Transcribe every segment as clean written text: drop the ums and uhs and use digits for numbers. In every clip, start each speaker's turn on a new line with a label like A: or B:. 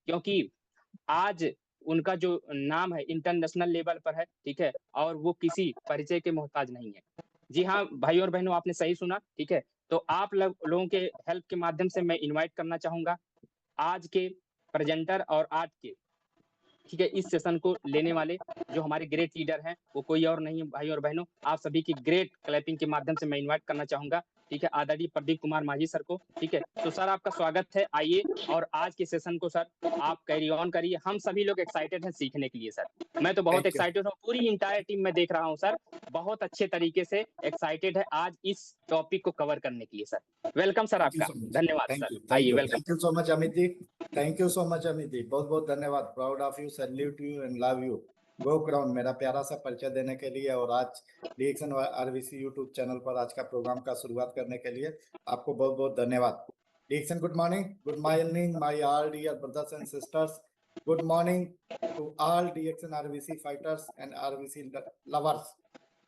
A: क्योंकि आज उनका जो नाम है इंटरनेशनल लेवल पर है, ठीक है, और वो किसी परिचय के मोहताज नहीं है। जी हाँ, भाई और बहनों, आपने सही सुना, ठीक है। तो आप लोगों के हेल्प के माध्यम से मैं इनवाइट करना चाहूँगा आज के प्रेजेंटर और आज के, ठीक है, इस सेशन को लेने वाले जो हमारे ग्रेट लीडर हैं, वो कोई और नहीं है भाई और बहनों, आप सभी की ग्रेट क्लैपिंग के माध्यम से मैं इनवाइट करना चाहूंगा, ठीक है, आदरणीय प्रदीप कुमार माझी सर को, ठीक है। तो सर आपका स्वागत है, आइए और आज के सेशन को सर आप कैरी ऑन करिए। हम सभी लोग एक्साइटेड हैं सीखने के लिए सर। मैं तो बहुत
B: थैंक यू।
A: एक्साइटेड हूँ, पूरी इंटायर टीम में देख रहा हूँ सर, बहुत अच्छे तरीके से एक्साइटेड है आज इस टॉपिक को कवर करने के लिए sir. Welcome sir
B: thank you
A: आपका,
B: सो मच।
A: धन्यवाद
B: थैंक
A: सर,
B: यू,
A: आइए, welcome.
B: Thank you so much Amit ji. Thank you so much Amit ji, बहुत बहुत धन्यवाद। Proud of you, salute you and love you. गो क्राउन मेरा प्यारा सा परिचय देने के लिए और आज डीएक्सन आरवीसी यूट्यूब चैनल पर आज का प्रोग्राम का शुरुआत करने के लिए आपको बहुत बहुत धन्यवाद। DXN good morning my all dear brothers and sisters. Good morning to all DXN RVC fighters and RVC lovers,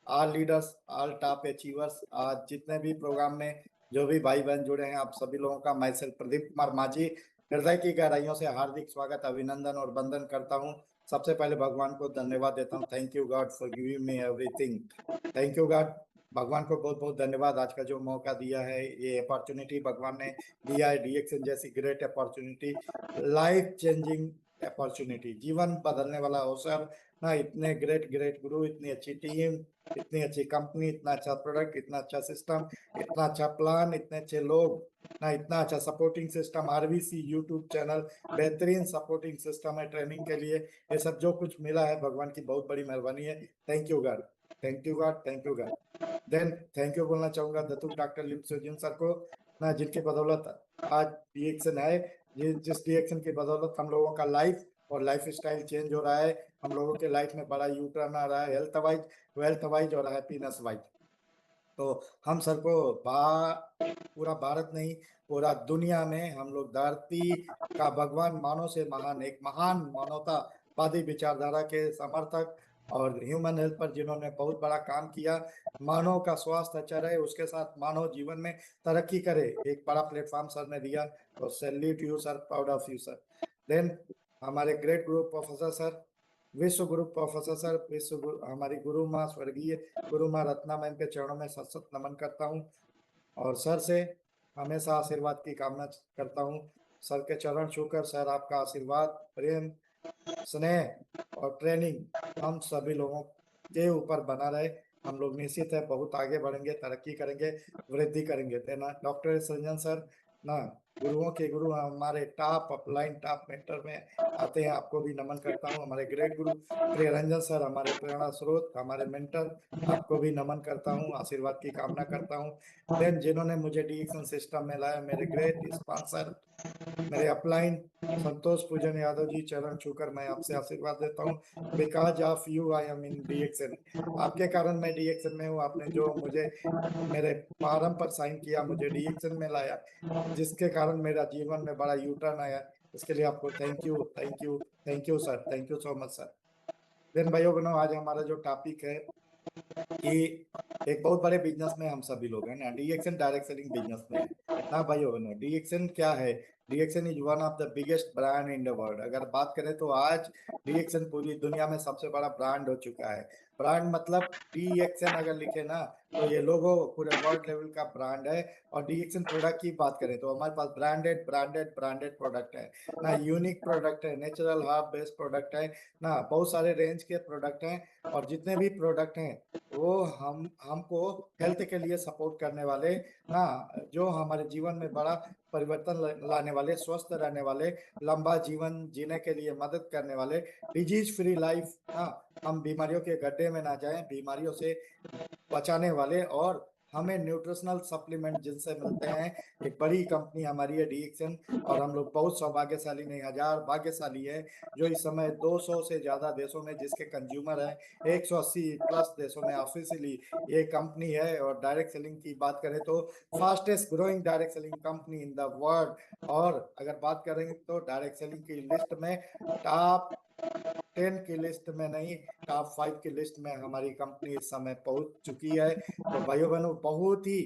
B: all leaders, all top achievers. आज जितने भी प्रोग्राम में जो भी भाई बहन जुड़े हैं, आप सभी लोगों का मैं सेल्फ प्रदीप कुमार माझी हृदय की गहराइयों से हार्दिक स्वागत, अभिनंदन और वंदन करता हूं। सबसे पहले भगवान को धन्यवाद देता हूं। Thank you God for giving me everything. Thank you God, भगवान को बहुत बहुत धन्यवाद आज का जो मौका दिया है, ये अपॉर्चुनिटी भगवान ने दिया है। डीएक्सन जैसी great opportunity, life changing opportunity, जीवन बदलने वाला अवसर ना। इतने ग्रेट ग्रेट गुरु, इतनी अच्छी टीम, इतनी अच्छी कंपनी, इतना अच्छा प्रोडक्ट, इतना अच्छा सिस्टम, इतना अच्छा प्लान, इतने अच्छे लोग ना, इतना अच्छा supporting system. RVC YouTube channel बेहतरीन सपोर्टिंग सिस्टम है ट्रेनिंग के लिए। ये सब जो कुछ मिला है भगवान की बहुत बड़ी मेहरबानी है। Thank you God, thank you God, thank you God. Then thank you बोलना चाहूंगा दत्तू डॉक्टर लिप्सोजिन सर को ना, जिनकी बदौलत आज डीएक्सन है। जिस डीएक्सन की बदौलत हम लोगों का लाइफ और लाइफ स्टाइल चेंज हो रहा है, हम लोगों के लाइफ में बड़ा यू टर्न आ रहा है, हेल्थ वाइज, वेल्थ वाइज और हैप्पीनेस वाइज। तो हम सर को पूरा भारत नहीं, पूरा दुनिया में हम लोग धरती का भगवान, मानव से महान, एक महान मानवतावादी विचारधारा के समर्थक और ह्यूमन हेल्थ पर जिन्होंने बहुत बड़ा काम किया। मानव का स्वास्थ्य अच्छा रहे, उसके साथ मानव जीवन में तरक्की करे, एक बड़ा प्लेटफॉर्म सर ने दिया। तो salute you sir, proud of you sir. Then हमारे ग्रेट गुरु प्रोफेसर सर, विश्व गुरु प्रोफेसर सर, विश्व गुरु हमारी गुरु माँ स्वर्गीय गुरु माँ रत्ना मैम के चरणों में सत सत नमन करता हूँ और सर से हमेशा आशीर्वाद की कामना करता हूँ। सर के चरण छूकर सर आपका आशीर्वाद, प्रेम, स्नेह और ट्रेनिंग हम सभी लोगों के ऊपर बना रहे। हम लोग निश्चित है बहुत आगे बढ़ेंगे, तरक्की करेंगे, वृद्धि करेंगे। तेना डॉक्टर संजन सर ना, गुरुओं के गुरु, हमारे टॉप अपलाइन टॉप मेंटर में आते हैं, आपको भी नमन करता हूँ। हमारे ग्रेट गुरु प्रियरंजन सर, हमारे प्रेरणा स्रोत, हमारे मेंटर, आपको भी नमन करता हूँ, आशीर्वाद की कामना करता हूँ। देन जिन्होंने मुझे डीएक्सन सिस्टम में लाया, मेरे ग्रेट स्पॉन्सर, मेरे अपलाइन संतोष पूजन यादव जी, चरण छूकर मैं आपसे आशीर्वाद देता हूँ। Because of you I am in DXN, आपके कारण मैं डीएक्सन में हूँ। आपने जो मुझे मेरे फार्म पर साइन किया, मुझे डीएक्सन में लाया, जिसके कारण मेरा जीवन में बड़ा यू टर्न आया, इसके लिए आपको thank you, thank you, thank you sir, thank you so much sir. Then भाइयों बहनों, आज हमारा जो टॉपिक है कि एक बहुत बड़े बिजनेस में हम सभी लोग हैं ना, डीएक्सन डायरेक्ट सेलिंग बिजनेस में है ना भाइयों बहनों। डीएक्सन क्या है? DXN is one of the biggest brand in the world. अगर बात करें तो आज डीएक्सन पूरी दुनिया में सबसे बड़ा ब्रांड हो चुका है। ब्रांड मतलब डीएक्सन अगर लिखे ना, तो ये लोगो पूरे वर्ल्ड लेवल का ब्रांड है। और डीएक्सन प्रोडक्ट की बात करें तो हमारे पास ब्रांडेड ब्रांडेड ब्रांडेड प्रोडक्ट है ना, यूनिक प्रोडक्ट है, नेचुरल हर्ब बेस्ड प्रोडक्ट है ना, बहुत सारे रेंज के प्रोडक्ट हैं। और जितने भी प्रोडक्ट हैं वो हमको हेल्थ के लिए सपोर्ट करने वाले ना, जो हमारे जीवन में बड़ा परिवर्तन लाने वाले, स्वस्थ रहने वाले, लंबा जीवन जीने के लिए मदद करने वाले, डिजीज फ्री लाइफ ना, हम बीमारियों के गड्ढे में ना जाएं, बीमारियों से बचाने वाले, और हमें न्यूट्रिशनल सप्लीमेंट जिनसे मिलते हैं। एक बड़ी कंपनी हमारी है डीएक्सन, और हम लोग बहुत सौभाग्यशाली नहीं, हजार भाग्यशाली है, जो इस समय 200 से ज्यादा देशों में जिसके कंज्यूमर है, 180 प्लस देशों में ऑफिशियली ये कंपनी है। और डायरेक्ट सेलिंग की बात करें तो fastest growing direct selling company in the world. और अगर बात करेंगे तो डायरेक्ट सेलिंग की लिस्ट में टॉप 10 की लिस्ट में नहीं, टॉप 5 की लिस्ट में हमारी कंपनी इस समय पहुंच चुकी है। तो भाइयों बहनों, बहुत ही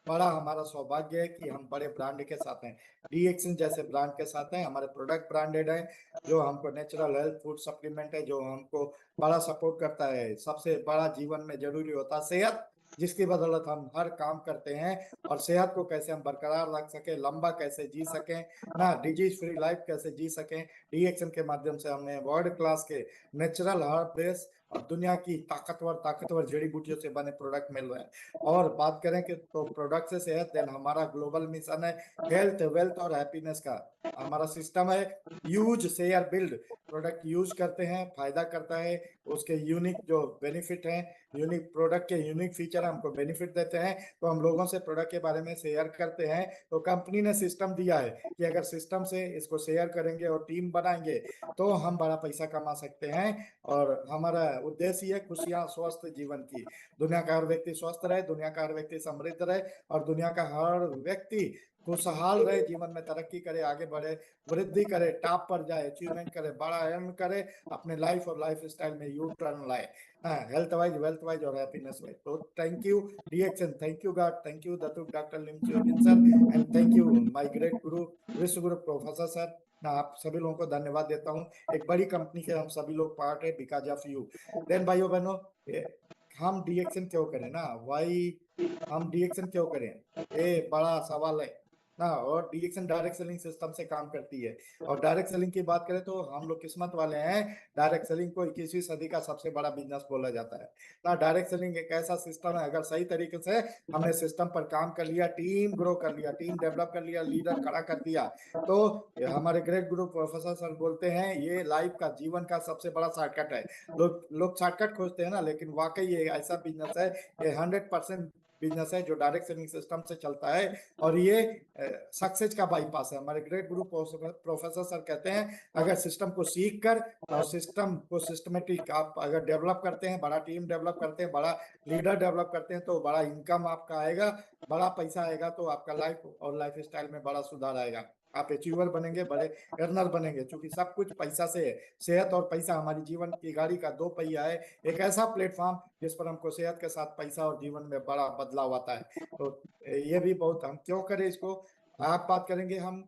B: बड़ा हमारा सौभाग्य है कि हम बड़े ब्रांड के साथ हैं, डीएक्सन जैसे ब्रांड के साथ हैं। हमारे प्रोडक्ट ब्रांडेड है, जो हमको नेचुरल हेल्थ फूड सप्लीमेंट है, जो हमको बड़ा सपोर्ट करता है। सबसे बड़ा जीवन में जरूरी होता है सेहत, जिसकी बदौलत हम हर काम करते हैं। और सेहत को कैसे हम बरकरार रख सके, लंबा कैसे जी सकें ना, डिजीज फ्री लाइफ कैसे जी सकें, डीएक्सन के माध्यम से हमें वर्ल्ड क्लास के नेचुरल हर्ब बेस और दुनिया की ताकतवर ताकतवर जड़ी बूटियों से बने प्रोडक्ट मिल रहे हैं। और बात करें कि तो प्रोडक्ट से सेहत, देन हमारा ग्लोबल मिशन है हेल्थ वेल्थ और हैप्पीनेस का। हमारा सिस्टम है use share build. Product use करते हैं, फायदा करता है, उसके यूनिक जो बेनिफिट हैं, यूनिक प्रोडक्ट के यूनिक फीचर हमको बेनिफिट देते हैं, तो हम लोगों से प्रोडक्ट के बारे में शेयर करते हैं। तो कंपनी ने सिस्टम दिया है कि अगर सिस्टम से इसको शेयर करेंगे और टीम बनाएंगे तो हम बड़ा पैसा कमा सकते हैं। और हमारा उद्देश्य है खुशियां स्वस्थ जीवन की। दुनिया का हर व्यक्ति स्वस्थ रहे, दुनिया का हर व्यक्ति समृद्ध रहे, और दुनिया का हर व्यक्ति खुशहाल रहे, जीवन में तरक्की करे, आगे बढ़े, वृद्धि करे, टॉप पर जाए, अचीवमेंट करे, बड़ा अर्न करे, अपने लाइफ और लाइफ स्टाइल में यू टर्न लाए, हेल्थ वाइज, वेल्थ वाइज और हैप्पीनेस वाइज। तो thank you DXN, thank you God, thank you Datuk doctor Lim Siow Jin sir, and thank you my great guru Vishwa Guru professor sir. मैं आप सभी लोगों को धन्यवाद देता हूँ। एक बड़ी कंपनी के हम सभी लोग पार्ट है बिकॉज ऑफ यू। देन भाइयों बहनों, हम डीएक्शन क्यों करें ना, वाई हम डीएक्शन क्यों करें, ये बड़ा सवाल है ना। और डीएक्शन डायरेक्ट सेलिंग सिस्टम से काम करती है। और डायरेक्ट सेलिंग की बात करें तो हम लोग किस्मत वाले हैं, डायरेक्ट सेलिंग को 21वीं सदी का सबसे बड़ा बिजनेस बोला जाता है ना। डायरेक्ट सेलिंग एक ऐसा सिस्टम है, अगर सही तरीके से हमने सिस्टम पर काम कर लिया, टीम ग्रो कर लिया, टीम डेवलप कर लिया, लीडर खड़ा कर दिया, तो हमारे ग्रेट गुरु प्रोफेसर सर बोलते हैं ये लाइफ का, जीवन का सबसे बड़ा शॉर्टकट है। लोग लोग शॉर्टकट खोजते हैं ना, लेकिन वाकई ये ऐसा बिजनेस है, ये 100% बिजनेस है जो डायरेक्ट सेलिंग सिस्टम से चलता है। और ये सक्सेस का बाईपास है। हमारे ग्रेट गुरु प्रोफेसर सर कहते हैं अगर सिस्टम को सीख कर और सिस्टम को सिस्टमेटिक आप अगर डेवलप करते हैं, बड़ा टीम डेवलप करते हैं, बड़ा लीडर डेवलप करते हैं, तो बड़ा इनकम आपका आएगा, बड़ा पैसा आएगा, तो आपका लाइफ और लाइफ स्टाइल में बड़ा सुधार आएगा। आप अचीवर बनेंगे, बड़े अर्नर बनेंगे, क्योंकि सब कुछ पैसा से है। सेहत और पैसा हमारी जीवन की गाड़ी का दो पहिया है, एक ऐसा प्लेटफॉर्म जिस पर हमको सेहत के साथ पैसा और जीवन में बड़ा बदलाव आता है। तो ये भी बहुत, हम क्यों करें इसको, आप बात करेंगे। हम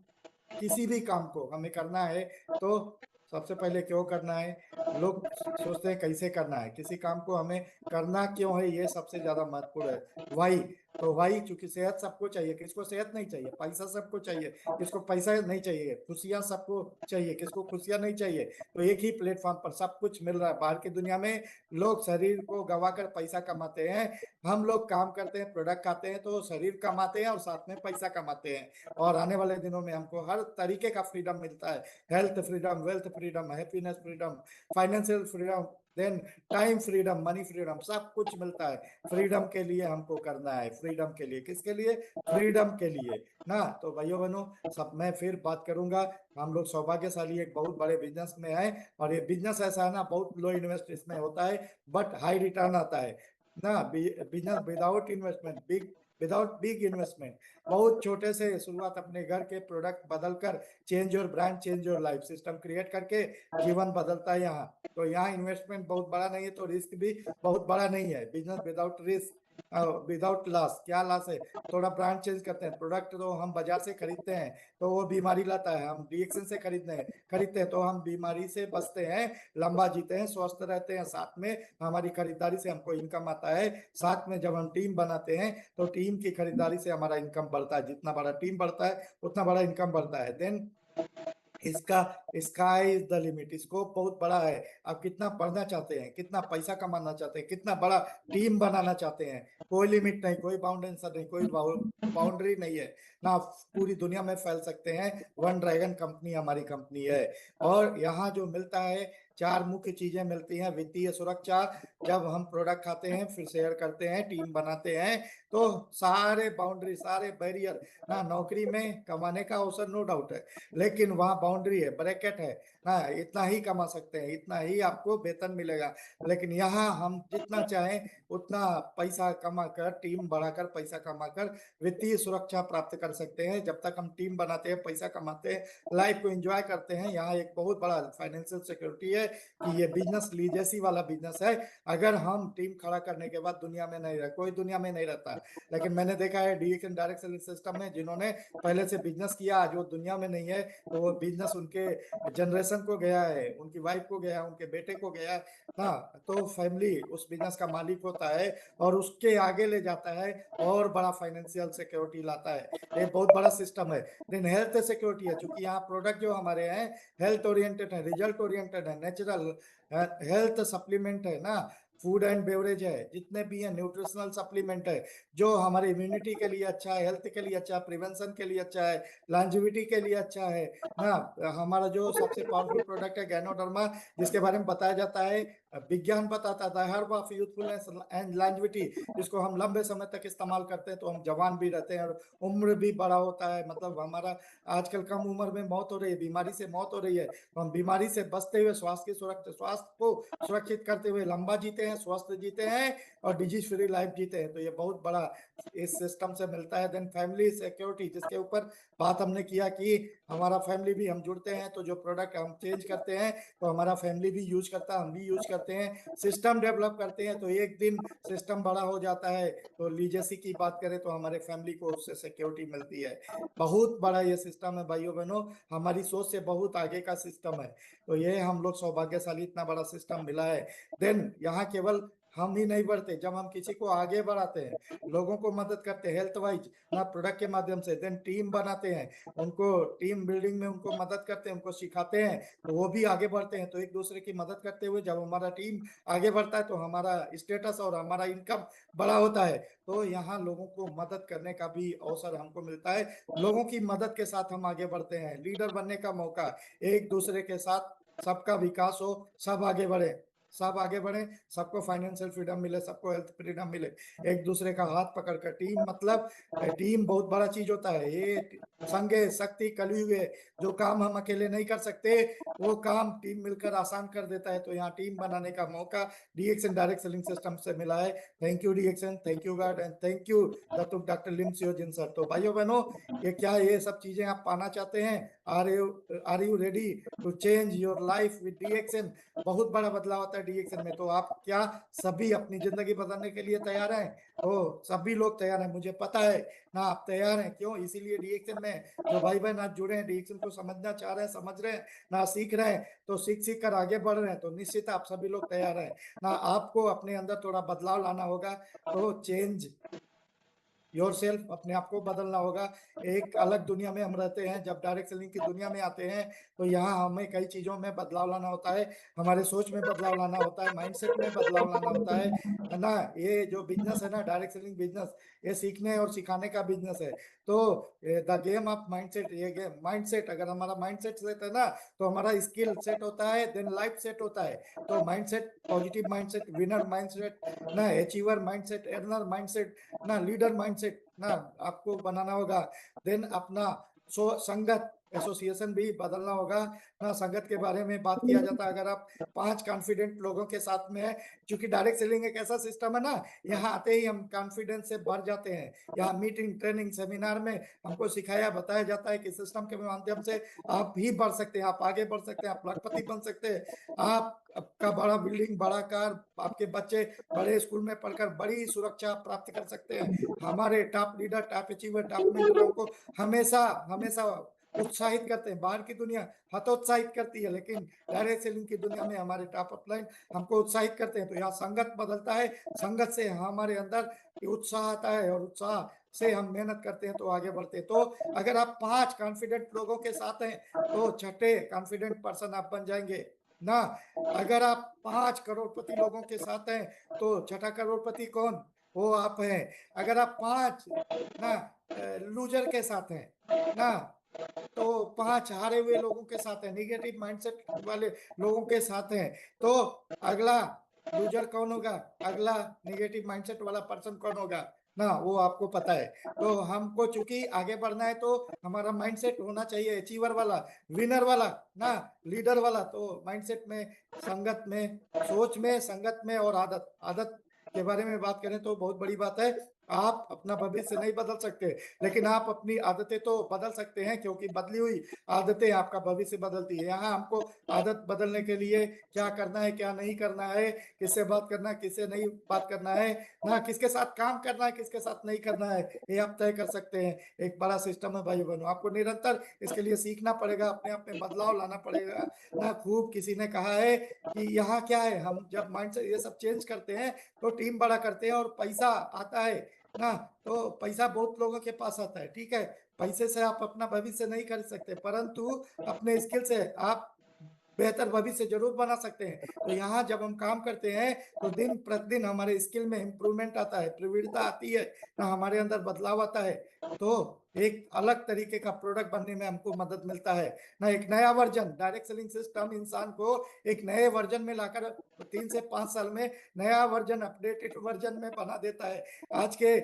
B: किसी भी काम को हमें करना है तो सबसे पहले क्यों करना है, लोग सोचते हैं कैसे करना है, किसी काम को हमें करना क्यों है, ये सबसे ज्यादा महत्वपूर्ण है। वाई, तो वाई, चूंकि सेहत सबको चाहिए, किसको सेहत नहीं चाहिए, पैसा सबको चाहिए, किसको पैसा नहीं चाहिए, खुशियां सबको चाहिए, किसको खुशियां नहीं चाहिए। तो एक ही प्लेटफॉर्म पर सब कुछ मिल रहा है। बाहर की दुनिया में लोग शरीर को गंवाकर पैसा कमाते हैं, हम लोग काम करते हैं, प्रोडक्ट खाते हैं, तो शरीर कमाते हैं और साथ में पैसा कमाते हैं। और आने वाले दिनों में हमको हर तरीके का फ्रीडम मिलता है, health freedom, wealth freedom, happiness freedom, financial freedom, then time freedom, money freedom, सब कुछ मिलता है। फ्रीडम के लिए हमको करना है, फ्रीडम के लिए, किसके लिए, फ्रीडम के लिए ना। तो भाइयों बहनों, सब मैं फिर बात करूंगा, हम लोग सौभाग्यशाली एक बहुत बड़े बिजनेस में है। और ये बिजनेस ऐसा है ना, बहुत लो इन्वेस्ट इसमें होता है बट हाई रिटर्न आता है ना। Business without investment, without big investment, बहुत छोटे से शुरुआत, अपने घर के प्रोडक्ट बदलकर, change your brand, change your life system create करके जीवन बदलता है यहाँ। तो यहाँ इन्वेस्टमेंट बहुत बड़ा नहीं है, तो रिस्क भी बहुत बड़ा नहीं है। Business without risk, without loss, क्या लॉस है, थोड़ा ब्रांड चेंज करते हैं, प्रोडक्ट तो हम बाजार से खरीदते हैं तो वो बीमारी लाता है, हम डीएक्शन से खरीदते हैं तो हम बीमारी से बचते हैं, लंबा जीते हैं, स्वस्थ रहते हैं, साथ में हमारी खरीदारी से हमको इनकम आता है। साथ में जब हम टीम बनाते हैं तो टीम की खरीदारी से हमारा इनकम बढ़ता है, जितना बड़ा टीम बढ़ता है उतना बड़ा इनकम बढ़ता है। देन इसका sky is the limit, scope बहुत बड़ा है। आप कितना पढ़ना चाहते हैं, कितना पैसा कमाना चाहते हैं, कितना बड़ा टीम बनाना चाहते हैं, कोई लिमिट नहीं, कोई बाउंड्री नहीं, कोई बाउंड्री नहीं है ना। पूरी दुनिया में फैल सकते हैं। वन ड्रैगन कंपनी हमारी कंपनी है। और यहाँ जो मिलता है, चार मुख्य चीजें मिलती हैं। वित्तीय सुरक्षा, जब हम प्रोडक्ट खाते हैं फिर शेयर करते हैं, टीम बनाते हैं, तो सारे बाउंड्री, सारे बैरियर ना, नौकरी में कमाने का अवसर नो डाउट है, लेकिन वहाँ बाउंड्री है, ब्रैकेट है ना, इतना ही कमा सकते हैं, इतना ही आपको वेतन मिलेगा। लेकिन यहाँ हम जितना चाहें उतना पैसा कमा कर, टीम बढ़ाकर पैसा कमाकर वित्तीय सुरक्षा प्राप्त कर सकते हैं। जब तक हम टीम बनाते हैं, पैसा कमाते हैं, लाइफ को एंजॉय करते हैं, यहाँ एक बहुत बड़ा फाइनेंशियल सिक्योरिटी है कि ये बिजनेस लीजेसी वाला बिजनेस है। अगर हम टीम खड़ा करने के बाद दुनिया में नहीं रह, कोई दुनिया में नहीं रहता, लेकिन मैंने देखा है DX and direct selling system में जिन्होंने पहले से बिजनेस किया, आज वो दुनिया में नहीं है, तो वो बिजनेस उनके जनरेशन को गया है, उनकी वाइफ को गया, उनके बेटे को गया ना, तो फैमिली उस बिजनेस का मालिक होता है और उसके आगे ले जाता है और बड़ा फाइनेंशियल सिक्योरिटी लाता है। ये बहुत बड़ा सिस्टम है। देन हेल्थ सिक्योरिटी है, क्योंकि यहाँ प्रोडक्ट जो हमारे हैं हेल्थ ओरिएंटेड है, रिजल्ट ओरिएंटेड है, नेचुरल हेल्थ सप्लीमेंट है ना, फूड एंड बेवरेज है, जितने भी है न्यूट्रिशनल सप्लीमेंट है, जो हमारे इम्यूनिटी के लिए अच्छा है, हेल्थ के लिए अच्छा है, प्रिवेंशन के लिए अच्छा है, लॉन्जेविटी के लिए अच्छा है ना। हमारा जो सबसे पावरफुल प्रोडक्ट है गैनोडर्मा, जिसके बारे में बताया जाता है, विज्ञान बताता था, herb of youthfulness and longevity, इसको हम लंबे समय तक इस्तेमाल करते हैं तो हम जवान भी रहते हैं और उम्र भी बड़ा होता है। मतलब हमारा आजकल कम उम्र में मौत हो रही है, बीमारी से मौत हो रही है, तो हम बीमारी से बचते हुए स्वास्थ्य को सुरक्षित करते हुए लंबा जीते हैं, स्वस्थ जीते हैं और डिजीज फ्री लाइफ जीते हैं। तो ये बहुत बड़ा इस सिस्टम से मिलता है। देन फैमिली सिक्योरिटी, जिसके ऊपर बात हमने किया कि हमारा फैमिली भी, हम जुड़ते हैं तो जो प्रोडक्ट हम चेंज करते हैं तो हमारा फैमिली भी यूज करता है, हम भी यूज करते हैं, सिस्टम डेवलप करते हैं तो एक दिन सिस्टम बड़ा हो जाता है। तो लीजेसी की बात करें तो हमारे फैमिली को उससे सिक्योरिटी मिलती है। बहुत बड़ा ये सिस्टम है भाइयों बहनों, हमारी सोच से बहुत आगे का सिस्टम है। तो ये हम लोग सौभाग्यशाली, इतना बड़ा सिस्टम मिला है। देन यहाँ केवल हम ही नहीं बढ़ते, जब हम किसी को आगे बढ़ाते हैं, लोगों को मदद करते हैं हेल्थ वाइज ना, प्रोडक्ट के माध्यम से, देन टीम बनाते हैं, उनको टीम बिल्डिंग में उनको मदद करते हैं, उनको सिखाते हैं, तो वो भी आगे बढ़ते हैं। तो एक दूसरे की मदद करते हुए जब हमारा टीम आगे बढ़ता है तो हमारा स्टेटस और हमारा इनकम बड़ा होता है। तो यहाँ लोगों को मदद करने का भी अवसर हमको मिलता है, लोगों की मदद के साथ हम आगे बढ़ते हैं, लीडर बनने का मौका, एक दूसरे के साथ सबका विकास हो, सब आगे बढ़े, सब आगे बढ़े, सबको फाइनेंशियल फ्रीडम मिले, सबको हेल्थ फ्रीडम मिले, एक दूसरे का हाथ पकड़कर। टीम मतलब टीम बहुत बड़ा चीज होता है, ये संगे शक्ति कलयुग है, जो काम हम अकेले नहीं कर सकते वो काम टीम मिलकर आसान कर देता है। तो यहाँ टीम बनाने का मौका डीएक्सन डायरेक्ट सेलिंग सिस्टम से मिला है। Thank you DXN, thank you God and thank you doctor Lim Siow Jin sir. तो भाइयों बहनों, ये क्या ये सब चीजें आप पाना चाहते हैं? Are you ready to change your life with DXN? बहुत बड़ा बदलाव होता है डीएक्सन में। तो आप क्या सभी अपनी जिंदगी बदलने के लिए तैयार हैं? सभी लोग तैयार हैं, मुझे पता है ना, आप तैयार हैं। क्यों? इसीलिए डीएक्सन में जो भाई बहन आज जुड़े हैं, डीएक्सन को समझना चाह रहे हैं, समझ रहे हैं ना, सीख रहे हैं, तो सीख सीख कर आगे बढ़ रहे हैं, तो निश्चित आप सभी लोग तैयार हैं ना। आपको अपने अंदर थोड़ा बदलाव लाना होगा, तो चेंज योरसेल्फ, अपने आप को बदलना होगा। एक अलग दुनिया में हम रहते हैं, जब डायरेक्ट सेलिंग की दुनिया में आते हैं तो यहाँ हमें कई चीजों में बदलाव लाना होता है, हमारे सोच में बदलाव लाना होता है, माइंडसेट में बदलाव लाना होता है ना। ये जो बिजनेस है ना, डायरेक्ट सेलिंग बिजनेस, ये सीखने और सिखाने का बिजनेस है। तो द गेम ऑफ माइंडसेट, ये गेम माइंडसेट, अगर हमारा माइंडसेट सेट है ना तो हमारा स्किल सेट होता है, देन लाइफ सेट होता है। तो mindset, positive mindset, winner mindset ना, अचीवर माइंडसेट, अर्नर माइंडसेट ना, लीडर माइंडसेट ना आपको बनाना होगा। देन अपना संगत, एसोसिएशन भी बदलना होगा ना। संगत के बारे में बात किया जाता है, अगर आप 5 कॉन्फिडेंट लोगों के साथ में है, क्योंकि डायरेक्ट सेलिंग एक ऐसा सिस्टम है ना, यहाँ आते ही हम कॉन्फिडेंस से भर जाते हैं। यहाँ मीटिंग, ट्रेनिंग, सेमिनार में हमको सिखाया बताया जाता है कि सिस्टम के माध्यम से आप भी बढ़ सकते हैं, आप आगे बढ़ सकते हैं, आप लखपति बन सकते हैं, आप आपका बड़ा बिल्डिंग, बड़ा कार, आपके बच्चे बड़े स्कूल में पढ़कर बड़ी सुरक्षा प्राप्त कर सकते हैं। हमारे top leader, top achiever, top mentor हमको हमेशा हमेशा उत्साहित करते हैं। बाहर की दुनिया हतोत्साहित करती है, लेकिन डायरेक्ट सेलिंग की दुनिया में हमारे टॉप अपलाइन हमको उत्साहित करते हैं। तो यहाँ संगत बदलता है, संगत से हमारे अंदर उत्साह आता है और उत्साह से हम मेहनत करते हैं तो आगे बढ़ते हैं। तो अगर आप 5 कॉन्फिडेंट लोगों के साथ हैं तो छठे कॉन्फिडेंट पर्सन आप बन जाएंगे ना। अगर आप 5 करोड़पति लोगों के साथ हैं तो छठा करोड़पति कौन? वो आप हैं। अगर आप 5 ना लूजर के साथ हैं ना, तो 5 हारे हुए लोगों के साथ हैं, निगेटिव माइंडसेट वाले लोगों के साथ हैं, तो अगला लूजर कौन होगा? अगला निगेटिव माइंडसेट वाला पर्सन कौन होगा? ना, वो आपको पता है। तो हमको चूंकि आगे बढ़ना है तो हमारा माइंडसेट होना चाहिए अचीवर वाला, विनर वाला, ना लीडर वाला। तो माइंडसेट में, संगत में, सोच में, संगत में और आदत, आदत के बारे में बात करें तो बहुत बड़ी बात है। आप अपना भविष्य नहीं बदल सकते, लेकिन आप अपनी आदतें तो बदल सकते हैं, क्योंकि बदली हुई आदतें आपका भविष्य बदलती है। यहाँ हमको आदत बदलने के लिए क्या करना है, क्या नहीं करना है, किससे बात करना है, किससे नहीं बात करना है, ना किसके साथ काम करना है, किसके साथ नहीं करना है, ये आप तय कर सकते हैं। एक बड़ा सिस्टम है भाई बहनों, आपको निरंतर इसके लिए सीखना पड़ेगा, अपने आप में बदलाव लाना पड़ेगा ना। खूब किसी ने कहा है कि यहाँ क्या है, हम जब माइंड से ये सब चेंज करते हैं तो टीम बड़ा करते हैं और पैसा आता है ना। तो पैसा बहुत लोगों के पास आता है, ठीक है, पैसे से आप अपना भविष्य नहीं खरीद सकते, परंतु अपने स्किल से आप बेहतर भविष्य जरूर बना सकते हैं। तो यहाँ जब हम काम करते हैं तो दिन प्रतिदिन हमारे स्किल में इंप्रूवमेंट आता है, प्रवीणता आती है ना, हमारे अंदर बदलाव आता है। तो एक अलग तरीके का प्रोडक्ट बनने में हमको मदद मिलता है ना। एक नया वर्जन, डायरेक्ट सेलिंग सिस्टम इंसान को एक नए वर्जन में लाकर 3 से 5 साल में नया वर्जन, अपडेटेड वर्जन में बना देता है। आज के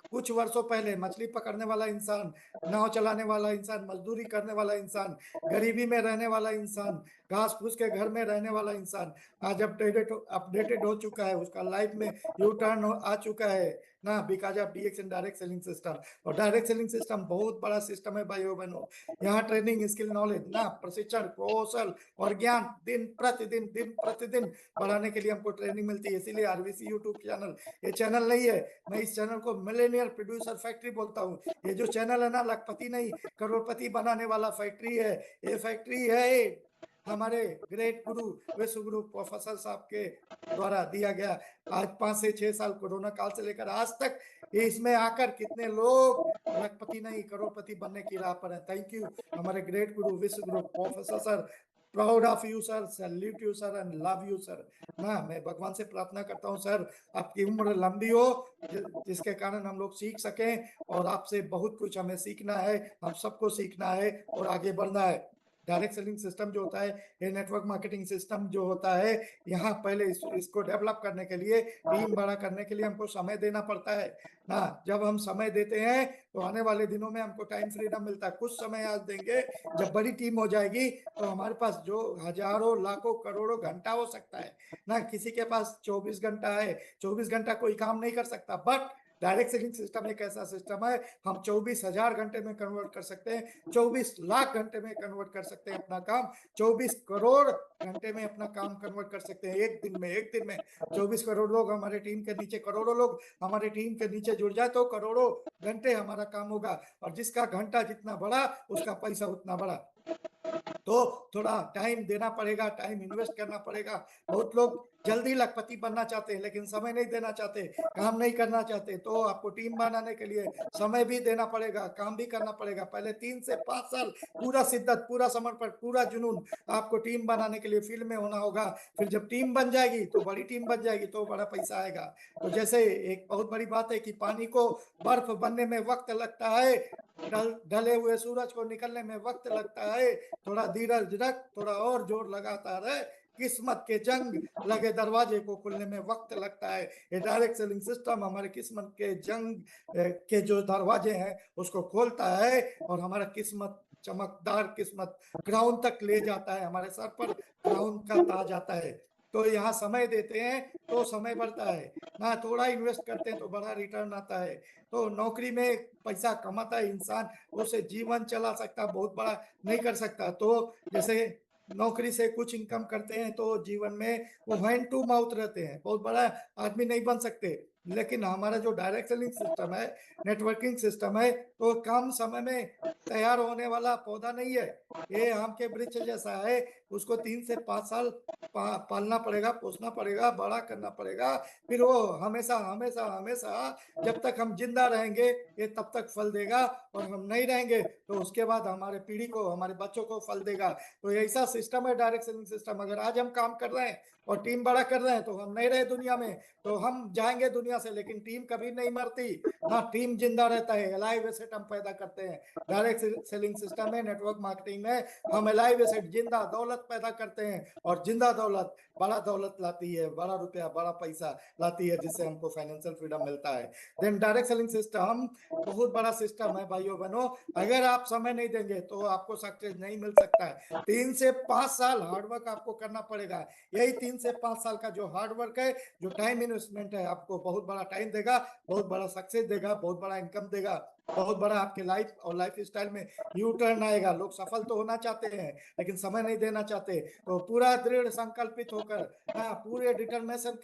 B: कुछ वर्षों पहले मछली पकड़ने वाला इंसान, नाव चलाने वाला इंसान, मजदूरी करने वाला इंसान, गरीबी में रहने वाला इंसान, घास फूस के घर में रहने वाला इंसान आज अपडेटेड अपडेटेड हो चुका है, उसका लाइफ में यू टर्न आ चुका है ना, because of DX and direct selling system. और डायरेक्ट सेलिंग सिस्टम बहुत बड़ा सिस्टम है भाइयों बहनों। यहाँ ट्रेनिंग, स्किल, नॉलेज ना, प्रशिक्षण, कौशल और ज्ञान दिन प्रतिदिन बढ़ाने के लिए हमको ट्रेनिंग मिलती है। इसीलिए आरवीसी यूट्यूब चैनल, ये चैनल नहीं है, मैं इस चैनल को मिलेनियर प्रोड्यूसर फैक्ट्री बोलता हूँ। ये जो चैनल है ना, लखपति नहीं करोड़पति बनाने वाला फैक्ट्री है। ये फैक्ट्री है हमारे ग्रेट गुरु, विश्व गुरु प्रोफेसर साहब के द्वारा दिया गया। आज 5 से 6 साल कोरोना काल से लेकर आज तक इसमें आकर कितने लोग लखपति नहीं करोड़पति बनने की राह पर है। थैंक यू हमारे great guru, Vishwa Guru professor sir. Proud of you sir, salute you sir and love you sir. ना मैं भगवान से प्रार्थना करता हूँ सर, आपकी उम्र लंबी हो, जिसके कारण हम लोग सीख सकें। और आपसे बहुत कुछ हमें सीखना है, हम सबको सीखना है और आगे बढ़ना है। डायरेक्ट सेलिंग सिस्टम जो होता है, ये नेटवर्क मार्केटिंग सिस्टम जो होता है, यहाँ पहले इसको डेवलप करने के लिए, टीम बड़ा करने के लिए हमको समय देना पड़ता है ना। जब हम समय देते हैं तो आने वाले दिनों में हमको टाइम फ्रीडम मिलता है। कुछ समय आज देंगे, जब बड़ी टीम हो जाएगी तो हमारे पास जो हजारों लाखों करोड़ों घंटा हो सकता है ना। किसी के पास 24 घंटा है, 24 घंटा कोई काम नहीं कर सकता, बट डायरेक्ट सेलिंग सिस्टम एक ऐसा सिस्टम है, हम 24,000 घंटे में कन्वर्ट कर सकते हैं, 24 लाख घंटे में कन्वर्ट कर सकते हैं अपना काम, 24 करोड़ घंटे में अपना काम कन्वर्ट कर सकते हैं एक दिन में। एक दिन में 24 करोड़ लोग हमारे टीम के नीचे, करोड़ों लोग हमारे टीम के नीचे जुड़ जाए तो करोड़ों घंटे हमारा काम होगा। और जिसका घंटा जितना बड़ा उसका पैसा उतना बड़ा। तो थोड़ा टाइम देना पड़ेगा, टाइम इन्वेस्ट करना पड़ेगा। बहुत लोग जल्दी लखपति बनना चाहते हैं लेकिन समय नहीं देना चाहते, काम नहीं करना चाहते। तो आपको टीम बनाने के लिए समय भी देना पड़ेगा, काम भी करना पड़ेगा। पहले 3 से 5 साल पूरा शिद्दत, पूरा समर्पण, पूरा जुनून आपको टीम बनाने के लिए फील्ड में होना होगा। फिर जब टीम बन जाएगी तो बड़ी टीम बन जाएगी तो बड़ा पैसा आएगा। तो जैसे एक बहुत बड़ी बात है कि पानी को बर्फ बनने में वक्त लगता है, ढले हुए सूरज को निकलने में वक्त लगता है, थोड़ा धीरज रख, थोड़ा और जोर लगाता रहे, किस्मत के जंग लगे दरवाजे को खुलने में वक्त लगता है। ये डायरेक्ट सेलिंग सिस्टम हमारे किस्मत के जंग के जो दरवाजे हैं उसको खोलता है और हमारा किस्मत, चमकदार किस्मत क्राउन तक ले जाता है, हमारे सर पर क्राउन का ताज आता है। तो यहाँ समय देते हैं तो समय बढ़ता है ना, थोड़ा इन्वेस्ट करते हैं तो बड़ा रिटर्न आता है। तो नौकरी में पैसा कमाता है इंसान, उसे जीवन चला सकता, बहुत बड़ा नहीं कर सकता। तो जैसे नौकरी से कुछ इनकम करते हैं तो जीवन में वो हैंड टू माउथ रहते हैं, बहुत बड़ा आदमी नहीं बन सकते। लेकिन हमारा जो डायरेक्ट सेलिंग सिस्टम है, नेटवर्किंग सिस्टम है, तो कम समय में तैयार होने वाला पौधा नहीं है। ये आम के वृक्ष जैसा है, उसको 3 से 5 साल पालना पड़ेगा, पोसना पड़ेगा, बड़ा करना पड़ेगा। फिर वो हमेशा हमेशा हमेशा जब तक हम जिंदा रहेंगे ये तब तक फल देगा, और हम नहीं रहेंगे तो उसके बाद हमारे पीढ़ी को, हमारे बच्चों को फल देगा। तो ऐसा सिस्टम है डायरेक्ट सेलिंग सिस्टम। अगर आज हम काम कर रहे हैं और टीम बड़ा कर रहे हैं तो हम नहीं रहे दुनिया में, तो हम जाएंगे दुनिया से, लेकिन टीम कभी नहीं मरती ना, टीम जिंदा रहता है। अलाइव एसेट हम पैदा करते हैं डायरेक्ट सेलिंग सिस्टम में, नेटवर्क मार्केटिंग में। हम अलाइव एसेट, जिंदा दौलत पैदा करते हैं, और जिंदा दौलत बड़ा दौलत लाती है, बड़ा रुपया, बड़ा पैसा लाती है, जिससे हमको फाइनेंशियल फ्रीडम मिलता है। देन डायरेक्ट सेलिंग सिस्टम बहुत बड़ा सिस्टम है भाइयों बहनों। अगर आप समय नहीं देंगे तो आपको सक्सेस नहीं मिल सकता है। 3 से 5 साल हार्डवर्क आपको करना पड़ेगा। यही 3 से 5 साल का जो हार्डवर्क है, जो टाइम इन्वेस्टमेंट है, आपको बहुत बड़ा टाइम देगा, बहुत बड़ा सक्सेस देगा, बहुत बड़ा इनकम देगा, बहुत बड़ा आपके लाइफ और लाइफ स्टाइल में यू टर्न आएगा। लोग सफल तो होना चाहते हैं लेकिन समय नहीं देना चाहते, तो पूरा दृढ़ संकल्पित होकर ना, पूरे डिटर्मिनेशन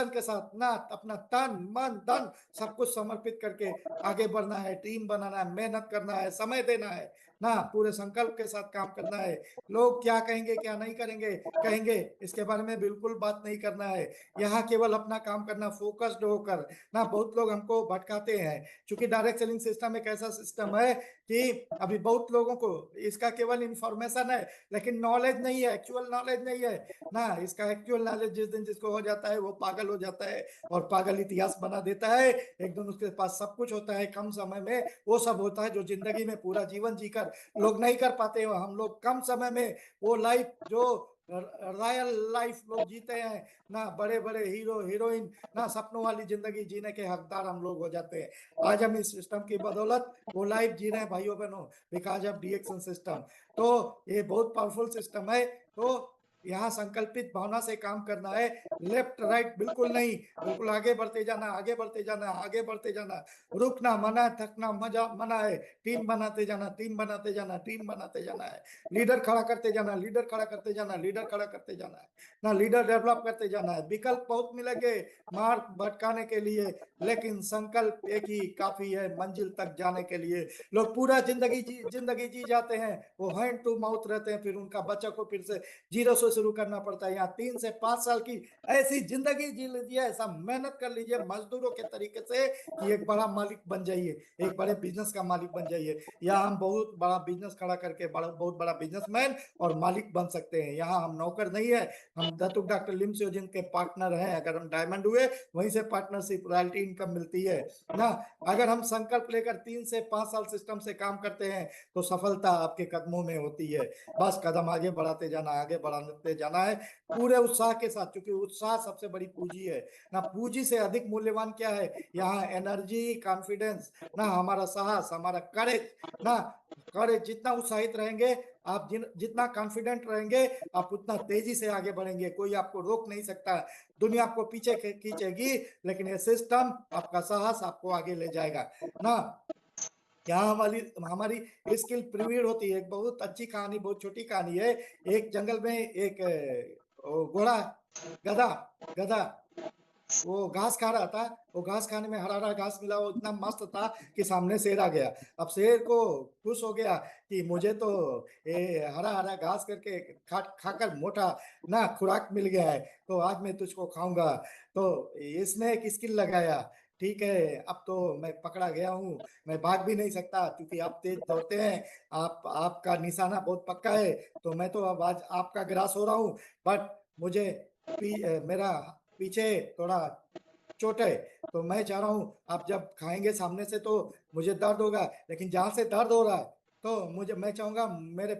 B: के साथ ना, अपना तन मन धन सब कुछ समर्पित करके आगे बढ़ना है, टीम बनाना है, मेहनत करना है, समय देना है ना, पूरे संकल्प के साथ काम करना है। लोग क्या कहेंगे क्या नहीं कहेंगे इसके बारे में बिल्कुल बात नहीं करना है। यहाँ केवल अपना काम करना, फोकस्ड होकर ना। बहुत लोग हमको भटकाते हैं, क्योंकि डायरेक्ट सेलिंग सिस्टम एक ऐसा सिस्टम है कि अभी बहुत लोगों को इसका केवल इंफॉर्मेशन है, लेकिन नॉलेज नहीं है, एक्चुअल नॉलेज नहीं है ना। इसका एक्चुअल नॉलेज जिस दिन जिसको हो जाता है वो पागल हो जाता है, और पागल इतिहास बना देता है। एक दिन उसके पास सब कुछ होता है, कम समय में वो सब होता है जो जिंदगी में पूरा जीवन जीकर लोग नहीं कर पाते। हम लोग कम समय में वो लाइफ, जो रॉयल लाइफ लोग जीते हैं ना, बड़े बड़े हीरो हीरोइन ना, सपनों वाली जिंदगी जीने के हकदार हम लोग हो जाते हैं। आज हम इस सिस्टम की बदौलत वो लाइफ जी रहे हैं भाइयों बहनों, बिकॉज ऑफ डीएक्शन सिस्टम। तो ये बहुत पावरफुल सिस्टम है। तो यहाँ संकल्पित भावना से काम करना है, लेफ्ट राइट बिल्कुल नहीं, बिल्कुल आगे बढ़ते जाना, आगे बढ़ते जाना, आगे बढ़ते जाना। रुकना मना है, थकना मजा मना है। टीम बनाते जाना, टीम बनाते जाना, टीम बनाते जाना है। लीडर खड़ा करते जाना, लीडर खड़ा करते जाना, लीडर खड़ा करते जाना है ना, लीडर डेवलप करते जाना है। विकल्प बहुत मिलेंगे मार्ग भटकाने के लिए, लेकिन संकल्प एक ही काफी है मंजिल तक जाने के लिए। लोग पूरा जिंदगी जी जाते हैं, वो हैंड टू माउथ रहते हैं, फिर उनका बच्चा को फिर से जीरो से शुरू करना पड़ता है। यहाँ 3 से 5 साल की ऐसी जिंदगी जी लीजिए, ऐसा मेहनत कर लीजिए मजदूरों के तरीके से, कि एक बड़ा मालिक बन जाइए, एक बड़े बिजनेस का मालिक बन जाइए। यहाँ हम बहुत बड़ा बिजनेस खड़ा करके बहुत बड़ा बिजनेसमैन और मालिक बन सकते हैं। यहाँ हम नौकर नहीं है, हम दत्तुक डॉक्टर लिम सियोजिन के पार्टनर हैं। अगर हम डायमंड हुए, वहीं से पार्टनरशिप रॉयल्टी इनकम मिलती है ना। अगर हम संकल्प लेकर 3 से 5 साल सिस्टम से काम करते हैं तो सफलता आपके कदमों में होती है। बस कदम आगे बढ़ाते जाना, आगे बढ़ाते जाना है पूरे उत्साह के साथ, क्योंकि उत्साह सबसे बड़ी पूंजी है ना। पूंजी से अधिक मूल्यवान क्या है यहाँ? एनर्जी, कॉन्फिडेंस ना, हमारा साहस, हमारा करेज ना। करेज, जितना उत्साहित रहेंगे आप, जितना कॉन्फिडेंट रहेंगे आप, उतना तेजी से आगे बढ़ेंगे। कोई आपको रोक नहीं सकता। दुनिया आपको पीछे खींचेगी, लेकिन ये सिस्टम, आपका साहस आपको आगे ले जाएगा ना। यहाँ हमारी हमारी स्किल प्रीवियड होती है। एक बहुत अच्छी कहानी, बहुत छोटी कहानी है। एक जंगल में एक घोड़ा, गधा गधा वो घास खा रहा था। वो घास खाने में हरा हरा घास मिला, वो इतना मस्त था कि सामने शेर आ गया। अब शेर को खुश हो गया कि मुझे तो ये हरा हरा घास करके खाकर मोटा ना खुराक मिल गया है, तो आज मैं तुझको खाऊंगा। तो इसने एक स्किल लगाया, ठीक है अब तो मैं पकड़ा गया हूँ, मैं भाग भी नहीं सकता क्योंकि आप तेज दौड़ते हैं, आपका निशाना बहुत पक्का है, तो मैं तो अब आज आपका ग्रास हो रहा हूँ। बट मुझे मेरा पीछे थोड़ा चोट है, तो मैं चाह रहा हूँ आप जब खाएंगे सामने से तो मुझे दर्द होगा, लेकिन जहां से दर्द हो रहा है तो मैं चाहूंगा मेरे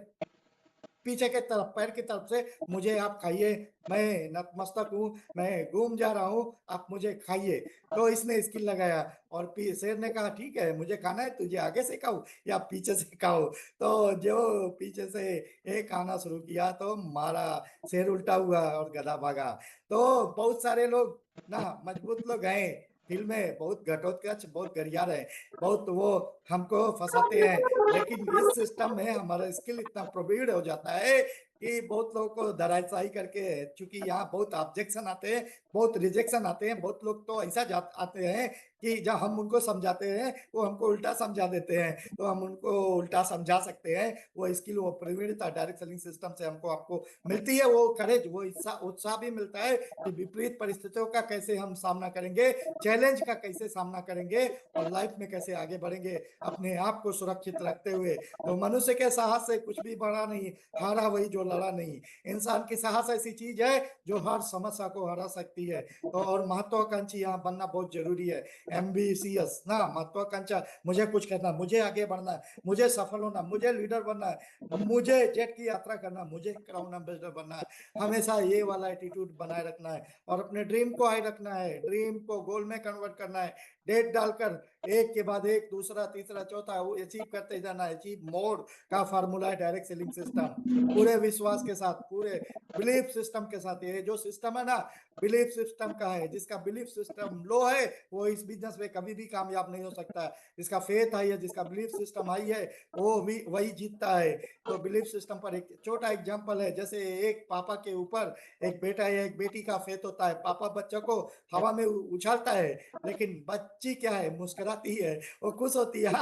B: पीछे के तरफ, पैर की तरफ से मुझे आप खाइए। मैं नतमस्तक हूँ, मैं घूम जा रहा हूँ, आप मुझे खाइए। तो इसने स्किल लगाया, और शेर ने कहा ठीक है मुझे खाना है, तुझे आगे से खाऊं या पीछे से खाऊं? तो जो पीछे से एक खाना शुरू किया तो मारा, शेर उल्टा हुआ और गधा भागा। तो बहुत सारे लोग ना, मजबूत लोग हैं फील्ड में, बहुत घटोत्कच, बहुत गरियार है, बहुत वो हमको फंसाते हैं। लेकिन इस सिस्टम में हमारा स्किल इतना प्रोवीड हो जाता है कि बहुत लोगों को धराशायी करके, चूंकि यहाँ बहुत ऑब्जेक्शन आते हैं, बहुत रिजेक्शन आते हैं। बहुत लोग तो ऐसा आते हैं कि जब हम उनको समझाते हैं वो हमको उल्टा समझा देते हैं, तो हम उनको उल्टा समझा सकते हैं। वो स्किल, वो प्रवीणता डायरेक्ट सेलिंग सिस्टम से हमको आपको मिलती है। वो करेज, वो उत्साह भी मिलता है कि विपरीत परिस्थितियों का कैसे हम सामना करेंगे, चैलेंज का कैसे सामना करेंगे और लाइफ में कैसे आगे बढ़ेंगे अपने आप को सुरक्षित रखते हुए। तो मनुष्य के साहस से कुछ भी बड़ा नहीं, हारा वही जो लड़ा नहीं। इंसान की साहस ऐसी चीज है जो हर समस्या को हरा सकती है। तो और महत्वाकांक्षी यहाँ बनना बहुत जरूरी है। एम्बिशियस ना, महत्वाकांक्षा, मुझे कुछ करना, मुझे आगे बढ़ना है, मुझे सफल होना, मुझे लीडर बनना है, मुझे जेट की यात्रा करना, मुझे क्राउन एम्बेसडर बनना है। हमेशा ये वाला एटीट्यूड बनाए रखना है और अपने ड्रीम को हाई रखना है, ड्रीम को गोल में कन्वर्ट करना है। डेट डालकर एक के बाद एक, दूसरा, तीसरा, चौथा वो अचीव करते जाना है। अचीव मोड का फार्मूला है डायरेक्ट सेलिंग सिस्टम। पूरे विश्वास के साथ, पूरे बिलीफ सिस्टम के साथ। ये जो सिस्टम है ना, बिलीफ सिस्टम का है। जिसका बिलीफ सिस्टम लो है वो इस बिजनेस में कभी भी कामयाब नहीं हो सकता है। जिसका फेथ हाई है, जिसका बिलीफ सिस्टम हाई है, वो भी वही जीतता है। तो बिलीफ सिस्टम पर एक छोटा एग्जांपल है। जैसे एक पापा के ऊपर एक बेटा या एक बेटी का फेथ होता है। पापा बच्चों को हवा में उछालता है, लेकिन बच्ची क्या है, मुस्कुराती है, वो खुश होती है।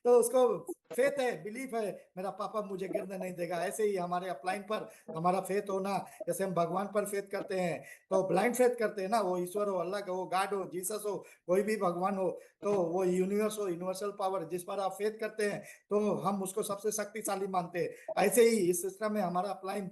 B: तो उसको फेथ है, बिलीफ है, मेरा पापा मुझे गिरने नहीं देगा। ऐसे ही हमारे अपलाइन पर हमारा फेथ होना। जैसे हम भगवान पर फेथ करते हैं तो ब्लाइंड फेथ करते हैं ना, वो ईश्वर हो, अल्लाह हो, गॉड हो, जीसस हो, कोई भी भगवान हो, तो वो यूनिवर्स हो, यूनिवर्सल पावर, जिस पर आप फेथ करते हैं तो हम उसको सबसे शक्तिशाली मानते हैं। ऐसे ही इस सिस्टम में हमारा अपलाइन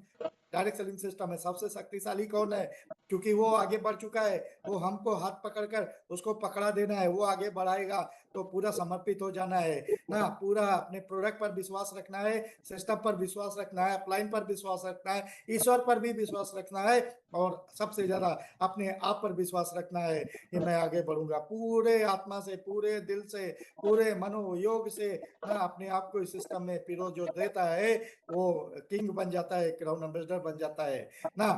B: डायरेक्ट सेलिंग सिस्टम है। सबसे शक्तिशाली कौन है? क्योंकि वो आगे बढ़ चुका है। वो हमको हाथ पकड़कर उसको पकड़ा देना है, वो आगे बढ़ाएगा। तो पूरा समर्पित हो जाना है ना, पूरा अपने प्रोडक्ट पर विश्वास रखना है, सिस्टम पर विश्वास रखना है, अपलाइन पर विश्वास रखना है, ईश्वर पर भी विश्वास रखना है और सबसे ज्यादा अपने आप पर विश्वास रखना है कि मैं आगे बढ़ूंगा। पूरे आत्मा से, पूरे दिल से, पूरे मनोयोग से ना अपने आप को इस सिस्टम में पिरो जो देता है वो किंग बन जाता है, क्राउन एम्बेसडर बन जाता है ना।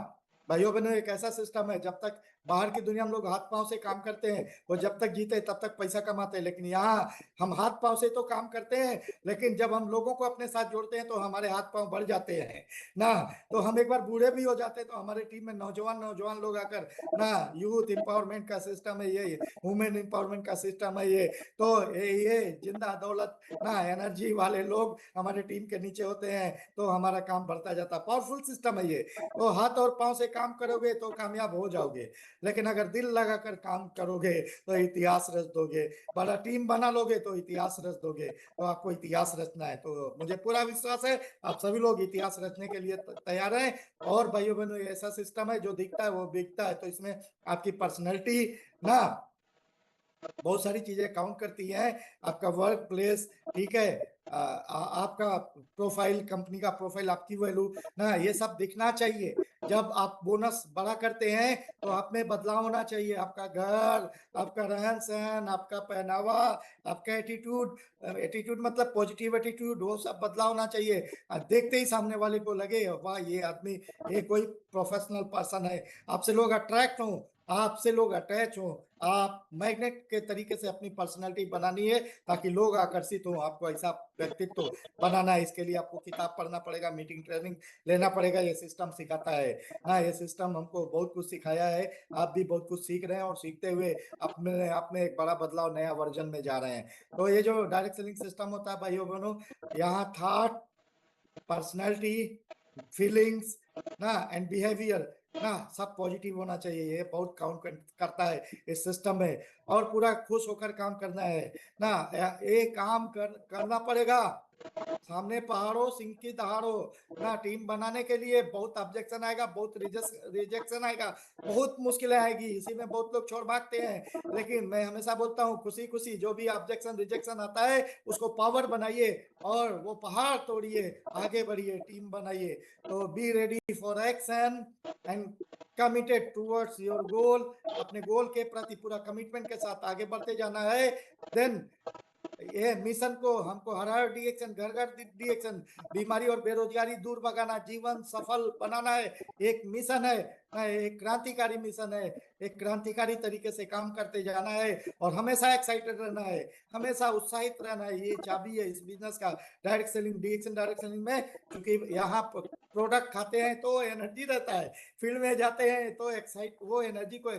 B: भाइयों बहनों, एक ऐसा सिस्टम है, जब तक बाहर की दुनिया में लोग हाथ पांव से काम करते हैं, वो जब तक जीते तब तक पैसा कमाते हैं। लेकिन यहाँ हम हाथ पांव से तो काम करते हैं, लेकिन जब हम लोगों को अपने साथ जोड़ते हैं तो हमारे हाथ पांव बढ़ जाते हैं ना। तो हम एक बार बूढ़े भी हो जाते हैं तो हमारे टीम में नौजवान नौजवान लोग आकर ना, यूथ एम्पावरमेंट का सिस्टम है ये, वुमेन एम्पावरमेंट का सिस्टम है ये। तो ये जिंदा दौलत ना एनर्जी वाले लोग हमारे टीम के नीचे होते हैं, तो हमारा काम बढ़ता जाता है। पावरफुल सिस्टम है ये। तो हाथ और पांव से काम करोगे तो कामयाब हो जाओगे, लेकिन अगर दिल लगाकर काम करोगे तो इतिहास रच दोगे। बड़ा टीम बना लोगे तो इतिहास रच दोगे। तो आपको इतिहास रचना है, तो मुझे पूरा विश्वास है आप सभी लोग इतिहास रचने के लिए तैयार हैं। और भाइयों बहनों, ये ऐसा सिस्टम है जो दिखता है वो बिकता है। तो इसमें आपकी पर्सनैलिटी ना बहुत सारी चीजें काउंट करती हैं। आपका वर्क प्लेस, ठीक है, आपका प्रोफाइल, कंपनी का प्रोफाइल, आपकी वैल्यू ना, ये सब दिखना चाहिए। जब आप बोनस बड़ा करते हैं तो आप में बदलाव होना चाहिए। आपका घर, आपका रहन सहन, आपका पहनावा, आपका एटीट्यूड, एटीट्यूड मतलब पॉजिटिव एटीट्यूड, वो सब बदलाव होना चाहिए। देखते ही सामने वाले को लगे वाह ये आदमी, ये कोई प्रोफेशनल पर्सन है। आपसे लोग अट्रैक्ट हों, आपसे लोग अटैच हो। आप मैग्नेट के तरीके से अपनी पर्सनालिटी बनानी है ताकि लोग आकर्षित हो। आपको ऐसा व्यक्तित्व बनाना है। इसके लिए आपको किताब पढ़ना पड़ेगा, मीटिंग ट्रेनिंग लेना पड़ेगा। ये सिस्टम सिखाता है ना, ये सिस्टम हमको बहुत कुछ सिखाया है। आप भी बहुत कुछ सीख रहे हैं और सीखते हुए अपने आप में एक बड़ा बदलाव, नया वर्जन में जा रहे हैं। तो ये जो डायरेक्ट सेलिंग सिस्टम होता है भाइयों बहनों, यहाँ थॉट, पर्सनैलिटी, फीलिंग्स ना एंड बिहेवियर ना सब पॉजिटिव होना चाहिए। ये बहुत काउंट करता है इस सिस्टम में। और पूरा खुश होकर काम करना है ना। ये काम करना पड़ेगा। सामने पहाड़ों, सिंह की दहाड़ों ना। टीम बनाने के लिए बहुत ऑब्जेक्शन आएगा, बहुत रिजेक्शन आएगा, बहुत मुश्किलें आएगी। इसी में बहुत लोग छोड़ भागते हैं। लेकिन मैं हमेशा बोलता हूँ, खुशी खुशी जो भी ऑब्जेक्शन रिजेक्शन आता है उसको पावर बनाइए और वो पहाड़ तोड़िए, आगे बढ़िए, टीम बनाइए। तो be ready for action and committed towards your goal. अपने गोल के प्रति पूरा कमिटमेंट के साथ आगे बढ़ते जाना है। देन ये मिशन को हमको हर हर डिरेक्शन, घर घर डिरेक्शन, बीमारी और बेरोजगारी दूर भगाना, जीवन सफल बनाना है। एक मिशन है ना, एक क्रांतिकारी मिशन है। एक क्रांतिकारी तरीके से काम करते जाना है और हमेशा एक्साइटेड रहना है, हमेशा उत्साहित रहना है। ये चाबी है इस बिजनेस का, direct selling, direction direct selling में। क्योंकि यहाँ प्रोडक्ट खाते हैं तो एनर्जी रहता है, फील्ड में जाते हैं तो वो एनर्जी को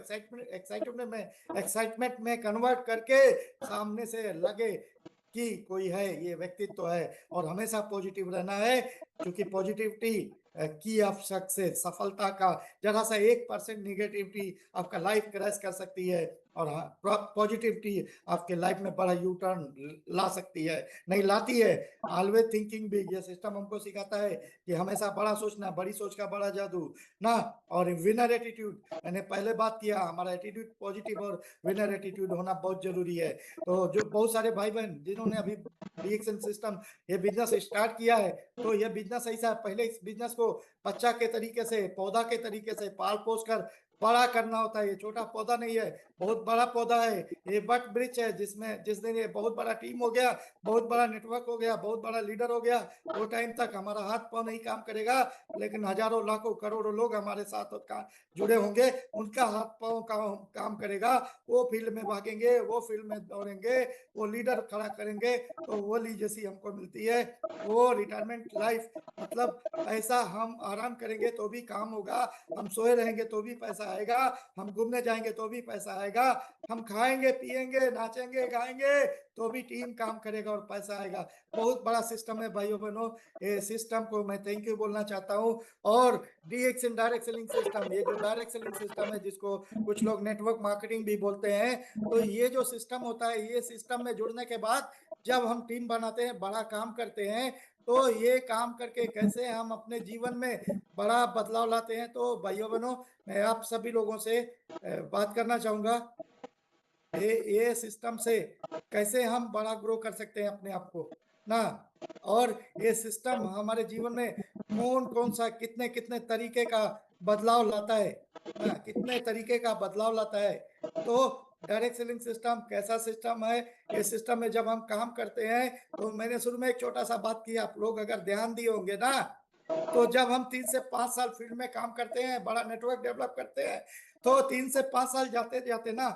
B: एक्साइटमेंट में कन्वर्ट करके सामने से लगे कि कोई है, ये व्यक्तित्व तो है। और हमेशा पॉजिटिव रहना है, क्योंकि पॉजिटिविटी की ऑफ सक्सेस, सफलता का जरा सा 1% निगेटिविटी आपका लाइफ क्रैश कर सकती है, और पॉजिटिविटी आपके लाइफ में बड़ा यू टर्न ला सकती है, नहीं लाती है। ऑलवेज थिंकिंग बिग, ये सिस्टम हमको सिखाता है कि हमेशा बड़ा सोचना, बड़ी सोच का बड़ा जादू ना। और विनर एटीट्यूड, मैंने पहले बात किया, हमारा एटीट्यूड पॉजिटिव और विनर एटीट्यूड होना बहुत जरूरी है। तो जो बहुत सारे भाई बहन जिन्होंने अभी रिएक्शन सिस्टम ये बिजनेस स्टार्ट किया है, तो ये बिजनेस ऐसा है, पहले इस बिजनेस को बच्चा के तरीके से, पौधा के तरीके से पाल पोस कर बड़ा करना होता है। ये छोटा पौधा नहीं है, बहुत बड़ा पौधा है, ये बट वृक्ष है, जिसमें जिस दिन ये बहुत बड़ा टीम हो गया, बहुत बड़ा नेटवर्क हो गया, बहुत बड़ा लीडर हो गया, वो टाइम तक हमारा हाथ पांव नहीं काम करेगा, लेकिन हजारों लाखों करोड़ों लोग हमारे साथ जुड़े होंगे, उनका हाथ पांव काम करेगा, वो फील्ड में भागेंगे, वो फील्ड में दौड़ेंगे, वो लीडर खड़ा करेंगे, तो वो लीजेसी हमको मिलती है, वो रिटायरमेंट लाइफ। मतलब ऐसा हम आराम करेंगे तो भी काम होगा, हम सोए रहेंगे तो भी पैसा आएगा, हम घूमने जाएंगे तो भी पैसा आएगा, हम खाएंगे पिएंगे नाचेंगे गाएंगे तो भी टीम काम करेगा और पैसा आएगा। बहुत बड़ा सिस्टम है भाइयों बहनों, ये सिस्टम को मैं थैंक यू बोलना चाहता हूँ। और DX in direct selling system, ये जो डायरेक्ट सेलिंग सिस्टम है, जिसको कुछ लोग नेटवर्क मार्केटिंग भी बोलते हैं, तो ये जो सिस्टम होता है, ये सिस्टम में जुड़ने के बाद जब हम टीम बनाते हैं, बड़ा काम करते हैं, तो ये काम करके कैसे हम अपने जीवन में बड़ा बदलाव लाते हैं। तो भाइयों बहनों, मैं आप सभी लोगों से बात करना चाहूंगा, ये सिस्टम से कैसे हम बड़ा ग्रो कर सकते हैं अपने आप को ना। और ये सिस्टम हमारे जीवन में कौन कौन सा कितने कितने तरीके का बदलाव लाता है ना, कितने तरीके का बदलाव लाता है। तो डायरेक्ट सेलिंग सिस्टम कैसा सिस्टम है, ये सिस्टम में जब हम काम करते हैं, तो मैंने शुरू में एक छोटा सा बात किया, आप लोग अगर ध्यान दिए होंगे ना, तो जब हम 3 से 5 साल फील्ड में काम करते हैं, बड़ा नेटवर्क डेवलप करते हैं, तो 3 से 5 साल जाते जाते ना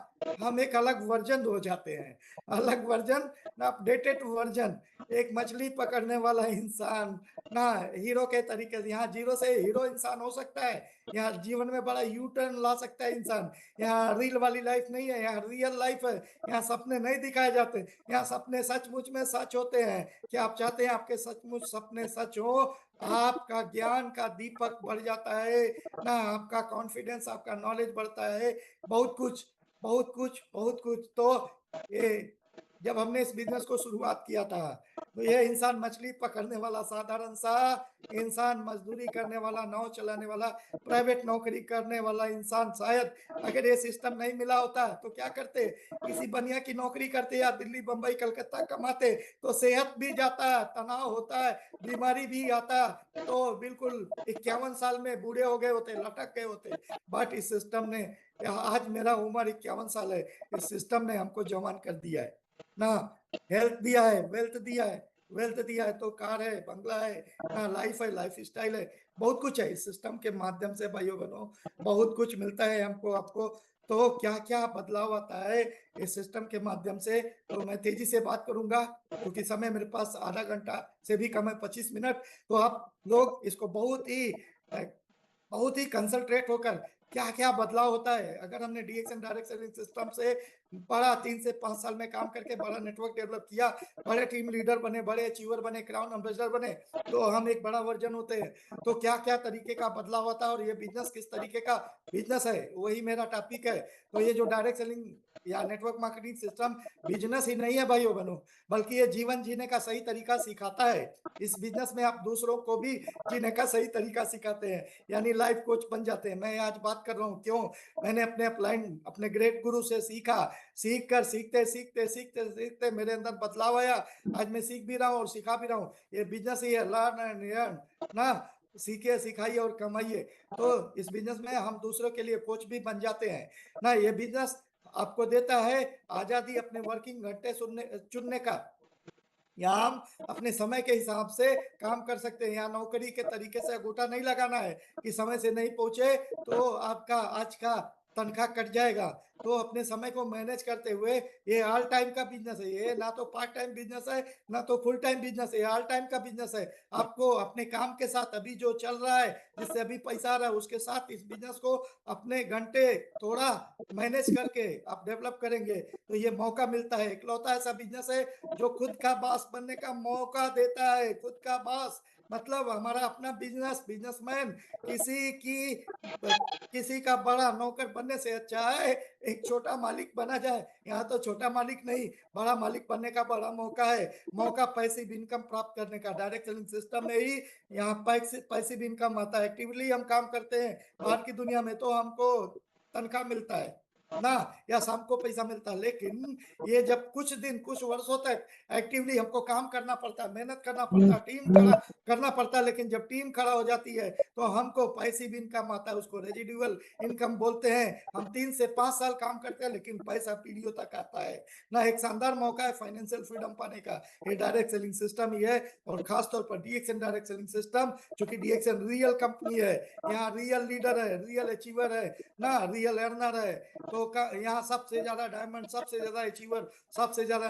B: हम एक अलग वर्जन हो जाते हैं, अलग वर्जन ना, अपडेटेड वर्जन, एक मछली पकड़ने वाला इंसान ना, हीरो के तरीके से। यहाँ जीरो से हीरो इंसान हो सकता है, यहाँ जीवन में बड़ा यू टर्न ला सकता है इंसान। यहाँ रील वाली लाइफ नहीं है, यहाँ रियल लाइफ है। यहाँ सपने नहीं दिखाए जाते, यहाँ सपने सचमुच में सच होते हैं। क्या आप चाहते हैं आपके सचमुच सपने सच हो? आपका ज्ञान का दीपक बढ़ जाता है ना, आपका कॉन्फिडेंस, आपका नॉलेज बढ़ता है, बहुत कुछ बहुत कुछ बहुत कुछ। तो ये जब हमने इस बिजनेस को शुरुआत किया था, तो ये इंसान मछली पकड़ने वाला साधारण सा इंसान, मजदूरी करने वाला, नाव चलाने वाला, प्राइवेट नौकरी करने वाला इंसान, शायद अगर ये सिस्टम नहीं मिला होता तो क्या करते, किसी बनिया की नौकरी करते या दिल्ली बंबई कलकत्ता कमाते, तो सेहत भी जाता, तनाव होता है, बीमारी भी आता, तो बिल्कुल 51 साल में बूढ़े हो गए होते, लटक गए होते। बट इस सिस्टम ने, आज मेरा उम्र 51 साल है, इस सिस्टम ने हमको जवान कर दिया है ना, हेल्थ दिया है, वेल्थ दिया है, वेल्थ दिया है, तो कार है, बंगला है ना, लाइफ है, लाइफ स्टाइल है, बहुत कुछ है। इस सिस्टम के माध्यम से भाइयों बहनों बहुत कुछ मिलता है हमको आपको। तो क्या क्या बदलाव आता है इस सिस्टम के माध्यम से, तो मैं तेजी से बात करूंगा, क्योंकि समय मेरे पास आधा घंटा से भी कम है, 25 मिनट। तो आप लोग इसको बहुत ही कंसंट्रेट होकर, क्या क्या बदलाव होता है अगर हमने डीएक्शन डायरेक्ट सेलिंग सिस्टम से बड़ा 3 से 5 साल में काम करके बड़ा नेटवर्क डेवलप किया, बड़े टीम लीडर बने, बड़े अचीवर बने, क्राउन एम्बेसडर बने, तो हम एक बड़ा वर्जन होते हैं। तो क्या क्या तरीके का बदलाव होता है और ये बिजनेस किस तरीके का बिजनेस है, वही मेरा टॉपिक है। तो ये जो डायरेक्ट सेलिंग या नेटवर्क मार्केटिंग सिस्टम बिजनेस ही नहीं है भाइयों बहनों, बल्कि ये जीवन जीने का सही तरीका सिखाता है। इस बिजनेस में आप दूसरों को भी जीने का सही तरीका सिखाते हैं, यानी लाइफ कोच बन जाते हैं। मैं आज बात कर रहा हूँ क्यों, मैंने अपने अपलाइन अपने ग्रेट गुरु से सीखा, सीख कर सीखते सीखते सीखते सीखते मेरे अंदर बदलाव आया। आज मैं सीख भी रहा हूँ और सिखा भी रहा हूँ। ये बिजनेस ही है, लर्न एंड अर्न ना, सीखिए सिखाइए और कमाइए। तो इस बिजनेस में हम दूसरों के लिए कोच भी बन जाते हैं ना। ये बिजनेस आपको देता है आजादी अपने वर्किंग घंटे चुनने का। यहाँ हम अपने समय के हिसाब से काम कर सकते हैं। यहाँ नौकरी के तरीके से अंगूठा नहीं लगाना है कि समय से नहीं पहुंचे तो आपका आज का तनख्वाह कट जाएगा। तो अपने समय को मैनेज करते हुए, ये ऑल टाइम का बिजनेस है, ये ना तो पार्ट टाइम बिजनेस है, ना तो फुल टाइम बिजनेस है, ऑल टाइम का बिजनेस है। आपको अपने काम के साथ अभी जो चल रहा है, जिससे अभी पैसा आ रहा है, उसके साथ इस बिजनेस को अपने घंटे थोड़ा मैनेज करके आप डेवलप करेंगे तो ये मौका मिलता है। इकलौता ऐसा बिजनेस है जो खुद का बॉस बनने का मौका देता है। खुद का बॉस मतलब हमारा अपना बिजनेसमैन किसी का बड़ा नौकर बनने से अच्छा है एक छोटा मालिक बना जाए। यहाँ तो छोटा मालिक नहीं, बड़ा मालिक बनने का बड़ा मौका है। मौका पैसिव इनकम प्राप्त करने का, डायरेक्ट सेलिंग सिस्टम में ही यहाँ पैसिव इनकम आता है। एक्टिवली हम काम करते हैं बाहर की दुनिया में तो हमको तनख्वाह मिलता है ना, या शाम को पैसा मिलता है। लेकिन ये जब कुछ दिन कुछ वर्षों तक एक्टिवली हमको काम करना पड़ता है, मेहनत करना पड़ता है, टीम खड़ा करना पड़ता है, लेकिन जब टीम खड़ा हो जाती है तो हमको पैसिव इनकम आता है, उसको रेजिडुअल इनकम बोलते हैं। हम 3 से 5 साल काम करते हैं लेकिन पैसा पीढ़ियों तक आता है ना। एक शानदार मौका है फाइनेंशियल फ्रीडम पाने का, ये डायरेक्ट सेलिंग सिस्टम ही है। और खासतौर पर डीएक्सएन डायरेक्ट सेलिंग सिस्टम, क्योंकि डीएक्सएन रियल कंपनी है, यहाँ रियल लीडर है, रियल अचीवर है ना, रियल अर्नर है। तो यहाँ सबसे ज्यादा डायमंड, सबसे ज्यादा अचीवर, सबसे ज्यादा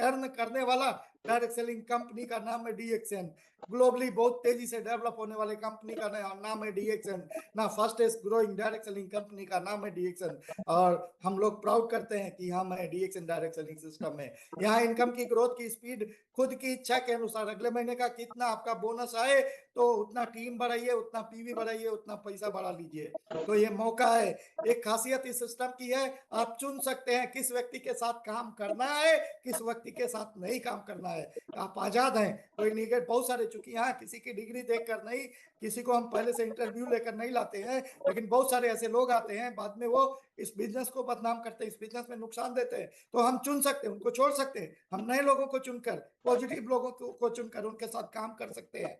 B: अर्न करने वाला डायरेक्ट सेलिंग कंपनी का नाम है डीएक्सएन। ग्लोबली बहुत तेजी से डेवलप होने वाले कंपनी का नाम है डीएक्सएन ना, fastest growing direct selling company का नाम है डीएक्सएन। और हम लोग प्राउड करते हैं कि हम है डीएक्सएन डायरेक्ट सेलिंग सिस्टम में। यहाँ इनकम की ग्रोथ की स्पीड खुद की इच्छा के अनुसार, अगले महीने का कितना आपका बोनस आए तो उतना टीम बढ़ाइए, उतना पीवी बढ़ाइए, उतना पैसा बढ़ा लीजिए। तो ये मौका है। एक खासियत इस सिस्टम की है, आप चुन सकते हैं किस व्यक्ति के साथ काम करना है, किस व्यक्ति के साथ नहीं काम करना है। आप आजाद हैं, कोई निगेट बहुत सारे, चूंकि यहाँ किसी की डिग्री देखकर नहीं, किसी को हम पहले से इंटरव्यू लेकर नहीं लाते हैं, लेकिन बहुत सारे ऐसे लोग आते हैं बाद में वो इस बिजनेस को बदनाम करते हैं, इस बिजनेस में नुकसान देते हैं। तो हम चुन सकते हैं, उनको छोड़ सकते हैं, हम नए लोगों को चुनकर, पॉजिटिव लोगों को चुनकर उनके साथ काम कर सकते हैं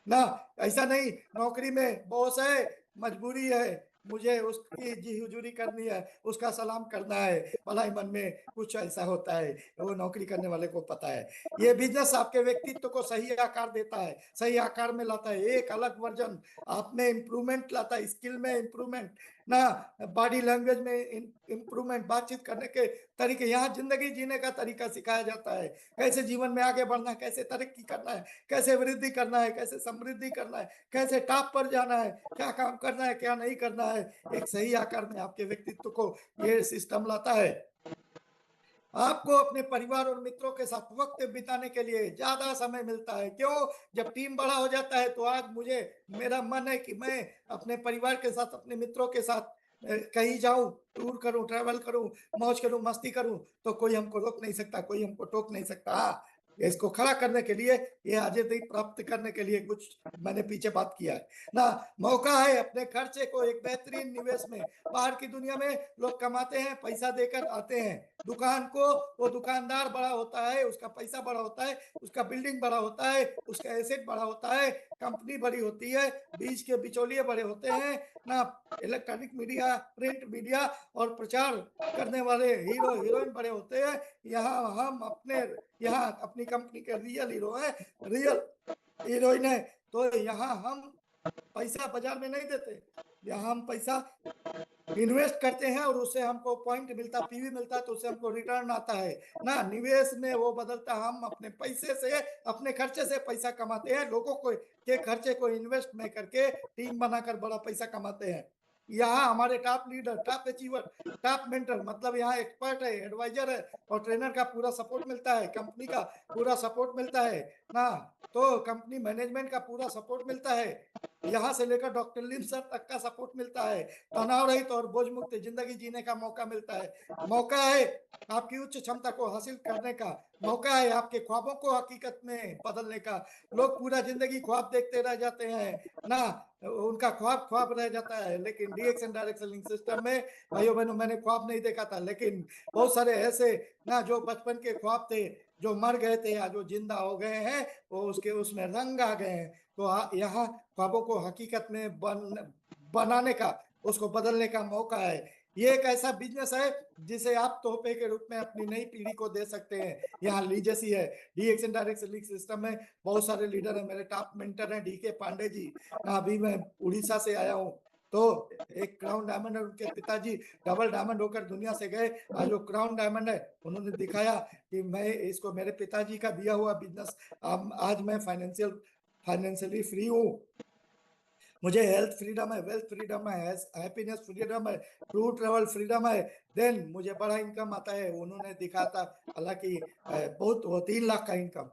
B: ना। ऐसा नहीं नौकरी में बॉस है, मजबूरी है, मुझे उसकी जी हुजूरी करनी है, उसका सलाम करना है, भलाई मन में कुछ ऐसा होता है, वो नौकरी करने वाले को पता है। ये बिजनेस आपके व्यक्तित्व को सही आकार देता है, सही आकार में लाता है, एक अलग वर्जन आप में इंप्रूवमेंट लाता है, स्किल में इंप्रूवमेंट ना, बॉडी लैंग्वेज में इंप्रूवमेंट, बातचीत करने के तरीके, यहाँ जिंदगी जीने का तरीका सिखाया जाता है। कैसे जीवन में आगे बढ़ना है, कैसे तरक्की करना है, कैसे वृद्धि करना है, कैसे समृद्धि करना है, कैसे टॉप पर जाना है, क्या काम करना है, क्या नहीं करना है। एक सही आकार में आपके व्यक्तित्व को ये सिस्टम लाता है। आपको अपने परिवार और मित्रों के साथ वक्त बिताने के लिए ज्यादा समय मिलता है। क्यों? जब टीम बड़ा हो जाता है तो आज मेरा मन है कि मैं अपने परिवार के साथ, अपने मित्रों के साथ कहीं जाऊं, टूर करूं, ट्रैवल करूं, मौज करूं, मस्ती करूं, तो कोई हमको रोक नहीं सकता, कोई हमको टोक नहीं सकता। हाँ, इसको खड़ा करने के लिए, ये आजादी प्राप्त करने के लिए कुछ मैंने पीछे बात किया है ना। मौका है अपने खर्चे को एक बेहतरीन निवेश में। बाहर की दुनिया में लोग कमाते हैं, पैसा देकर आते हैं दुकान को, वो दुकानदार बड़ा होता है, उसका पैसा बड़ा होता है, उसका बिल्डिंग बड़ा होता है, उसका एसेट बड़ा होता है, कंपनी बड़ी होती है, बीच के बिचौलिए बड़े होते हैं ना, इलेक्ट्रॉनिक मीडिया, प्रिंट मीडिया और प्रचार करने वाले हीरो हीरोइन बड़े होते हैं। यहाँ अपनी कंपनी के रियल हीरो है, रियल हीरोइन है। तो यहाँ हम पैसा बाजार में नहीं देते, यहाँ हम पैसा इन्वेस्ट करते हैं और उससे हमको पॉइंट मिलता, पीवी मिलता है, तो उससे हमको रिटर्न आता है ना। निवेश में वो बदलता, हम अपने पैसे से, अपने खर्चे से पैसा कमाते हैं, लोगों को के खर्चे को इन्वेस्ट में करके टीम बनाकर बड़ा पैसा कमाते हैं। यहाँ हमारे top leader, top achiever, top mentor, मतलब यहाँ एक्सपर्ट है, एडवाइजर है और ट्रेनर का पूरा सपोर्ट मिलता है, कंपनी का पूरा सपोर्ट मिलता है ना, तो कंपनी मैनेजमेंट का पूरा सपोर्ट मिलता है, यहाँ से लेकर डॉक्टर लिम सर तक का सपोर्ट मिलता है। तनाव रहित और बोझ मुक्त जिंदगी जीने का मौका मिलता है। मौका है आपकी उच्च क्षमता को हासिल करने का, मौका है आपके ख्वाबों को हकीकत में बदलने का। लोग पूरा जिंदगी ख्वाब देखते रह जाते हैं ना, उनका ख्वाब ख्वाब रह जाता है। लेकिन डीएक्सएन डायरेक्ट सेलिंग सिस्टम में भाइयों बहनों, मैंने ख्वाब नहीं देखा था, लेकिन बहुत सारे ऐसे ना जो बचपन के ख्वाब थे, जो मर गए थे या जो जिंदा हो गए हैं, वो उसके उसमें रंग आ गए हैं। तो यहाँ ख्वाबों को हकीकत में बनाने का, उसको बदलने का मौका है। ये एक ऐसा बिजनेस है जिसे आप तोहफे के रूप में अपनी नई पीढ़ी को दे सकते हैं। यहाँ लीजेसी है। डीएक्सएन डायरेक्ट सेलिंग सिस्टम में बहुत सारे लीडर हैं, मेरे टॉप मेंटर हैं डीके पांडे जी। अभी मैं उड़ीसा से आया हूँ, तो एक क्राउन डायमंड है, उनके पिताजी डबल डायमंड होकर दुनिया से गए। आज वो क्राउन डायमंड है, उन्होंने दिखाया कि मैं इसको मेरे पिताजी का दिया हुआ बिजनेस, आज मैं फाइनेंशियली फ्री हूँ। मुझे हेल्थ फ्रीडम है, वेल्थ फ्रीडम है, हैप्पीनेस फ्रीडम है, टू ट्रेवल फ्रीडम है, देन मुझे बड़ा इनकम आता है। उन्होंने दिखाया था, हालांकि बहुत 3 लाख का इनकम।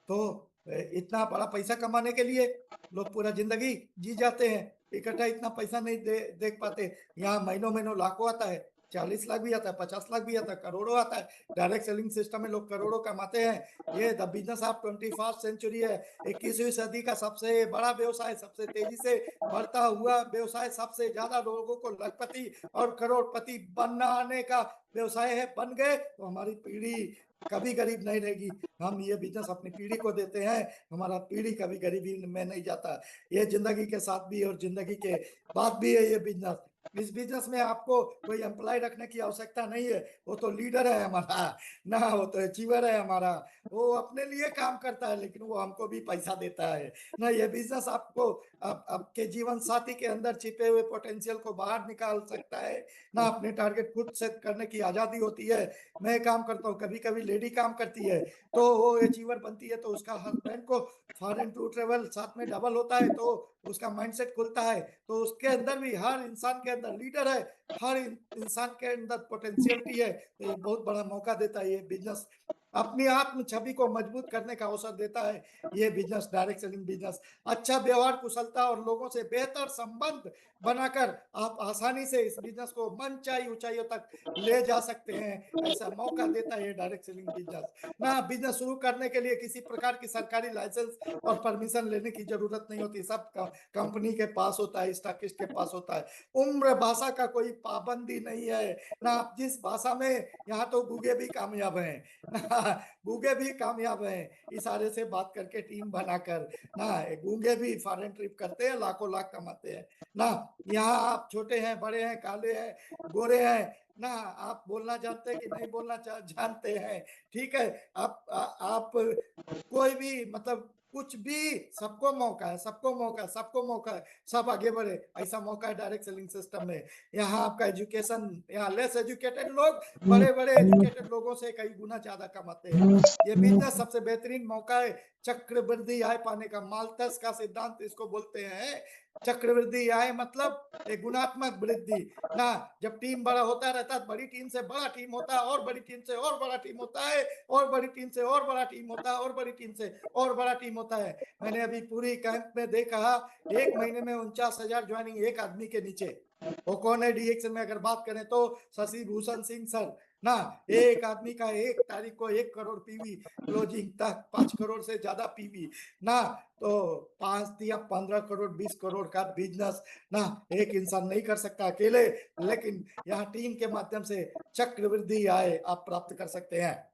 B: तो इतना बड़ा पैसा कमाने के लिए लोग पूरा जिंदगी जी जाते हैं, इकट्ठा इतना पैसा नहीं देख पाते। यहाँ महीनों महीनों लाखों आता है, 40 लाख भी आता है, 50 लाख भी आता है, करोड़ों आता है। डायरेक्ट सेलिंग सिस्टम में लोग करोड़ों कमाते हैं। ये the business of 21st century है, 21वीं सदी का सबसे बड़ा व्यवसाय, सबसे तेजी से बढ़ता हुआ व्यवसाय, सबसे ज्यादा लोगों को लखपति और करोड़पति बनाने का व्यवसाय है। बन गए तो हमारी पीढ़ी कभी गरीब नहीं रहेगी। हम ये बिजनेस अपनी पीढ़ी को देते हैं, हमारा पीढ़ी कभी गरीबी में नहीं जाता। ये जिंदगी के साथ भी और जिंदगी के बाद भी है ये बिजनेस। इस बिजनेस में आपको कोई एम्प्लॉय रखने की आवश्यकता नहीं है, वो तो लीडर है हमारा ना, वो तो अचीवर है हमारा। वो अपने लिए काम करता है, लेकिन वो हमको भी पैसा देता है ना। ये बिजनेस आपको आपके जीवन साथी के अंदर छिपे हुए पोटेंशियल को बाहर निकाल सकता है ना। अपने टारगेट खुद सेट करने की आजादी होती है। मैं काम करता हूँ, कभी कभी लेडी काम करती है, तो वो अचीवर बनती है, तो उसका हस्बैंड को फॉरेन टू ट्रेवल साथ में डबल होता है, तो उसका माइंडसेट खुलता है। तो उसके अंदर भी, हर इंसान के अंदर लीडर है, हर इंसान के अंदर पोटेंशियलिटी है। तो ये बहुत बड़ा मौका देता है ये बिजनेस, अपनी आत्म छवि को मजबूत करने का अवसर देता है ये बिजनेस, डायरेक्ट सेलिंग बिजनेस। अच्छा व्यवहार, कुशलता और लोगों से बेहतर संबंध बनाकर आप आसानी से इस बिजनेस को मनचाही ऊंचाइयों तक ले जा सकते हैं। ऐसा मौका देता है ये डायरेक्ट सेलिंग बिजनेस ना। बिजनेस शुरू करने के लिए किसी प्रकार की सरकारी लाइसेंस और परमिशन लेने की जरूरत नहीं होती, सब कंपनी के पास होता है, स्टॉकिस्ट के पास होता है। उम्र भाषा का कोई पाबंदी नहीं है ना। आप जिस भाषा में, यहाँ तो गूगे भी कामयाब है ना, गूगे भी कामयाब है इशारे से बात करके, टीम बनाकर ना। गूंगे भी फॉरेन ट्रिप करते हैं, लाखों लाख कमाते हैं ना। यहाँ आप छोटे हैं, बड़े हैं, काले हैं, गोरे हैं ना, आप बोलना जानते हैं कि नहीं बोलना जानते हैं, ठीक है। आप कोई भी, मतलब कुछ भी, सबको मौका है, सबको मौका है, सबको मौका है, सब आगे बढ़े, ऐसा मौका है डायरेक्ट सेलिंग सिस्टम में। यहाँ आपका एजुकेशन, यहाँ लेस एजुकेटेड लोग बड़े बड़े एजुकेटेड लोगों से कई गुना ज्यादा कमाते हैं। ये बिजनेस सबसे बेहतरीन मौका है चक्रवृद्धि आय पाने का। माल्थस का सिद्धांत इसको बोलते हैं। चक्रवृद्धि आय मतलब एक गुणात्मक वृद्धि ना। जब टीम बड़ा होता रहता है, बड़ी टीम से बड़ा टीम होता है, और बड़ी टीम से और बड़ा टीम होता है, और बड़ी टीम से और बड़ा टीम होता है, और बड़ी टीम से और बड़ा टीम होता है। मैंने अभी पूरी कैंप में देखा, 1 महीने में 49,000 ज्वाइनिंग एक आदमी के नीचे। वो कौन है डीएक्शन में अगर बात करें तो? शशि भूषण सिंह सर ना। एक आदमी का 1 तारीख को 1 करोड़ पीवी क्लोजिंग तक, 5 करोड़ से ज्यादा पीवी ना। तो 5 या 15 करोड़, 20 करोड़ का बिजनेस ना एक इंसान नहीं कर सकता अकेले, लेकिन यहाँ टीम के माध्यम से चक्रवृद्धि आय आप प्राप्त कर सकते हैं।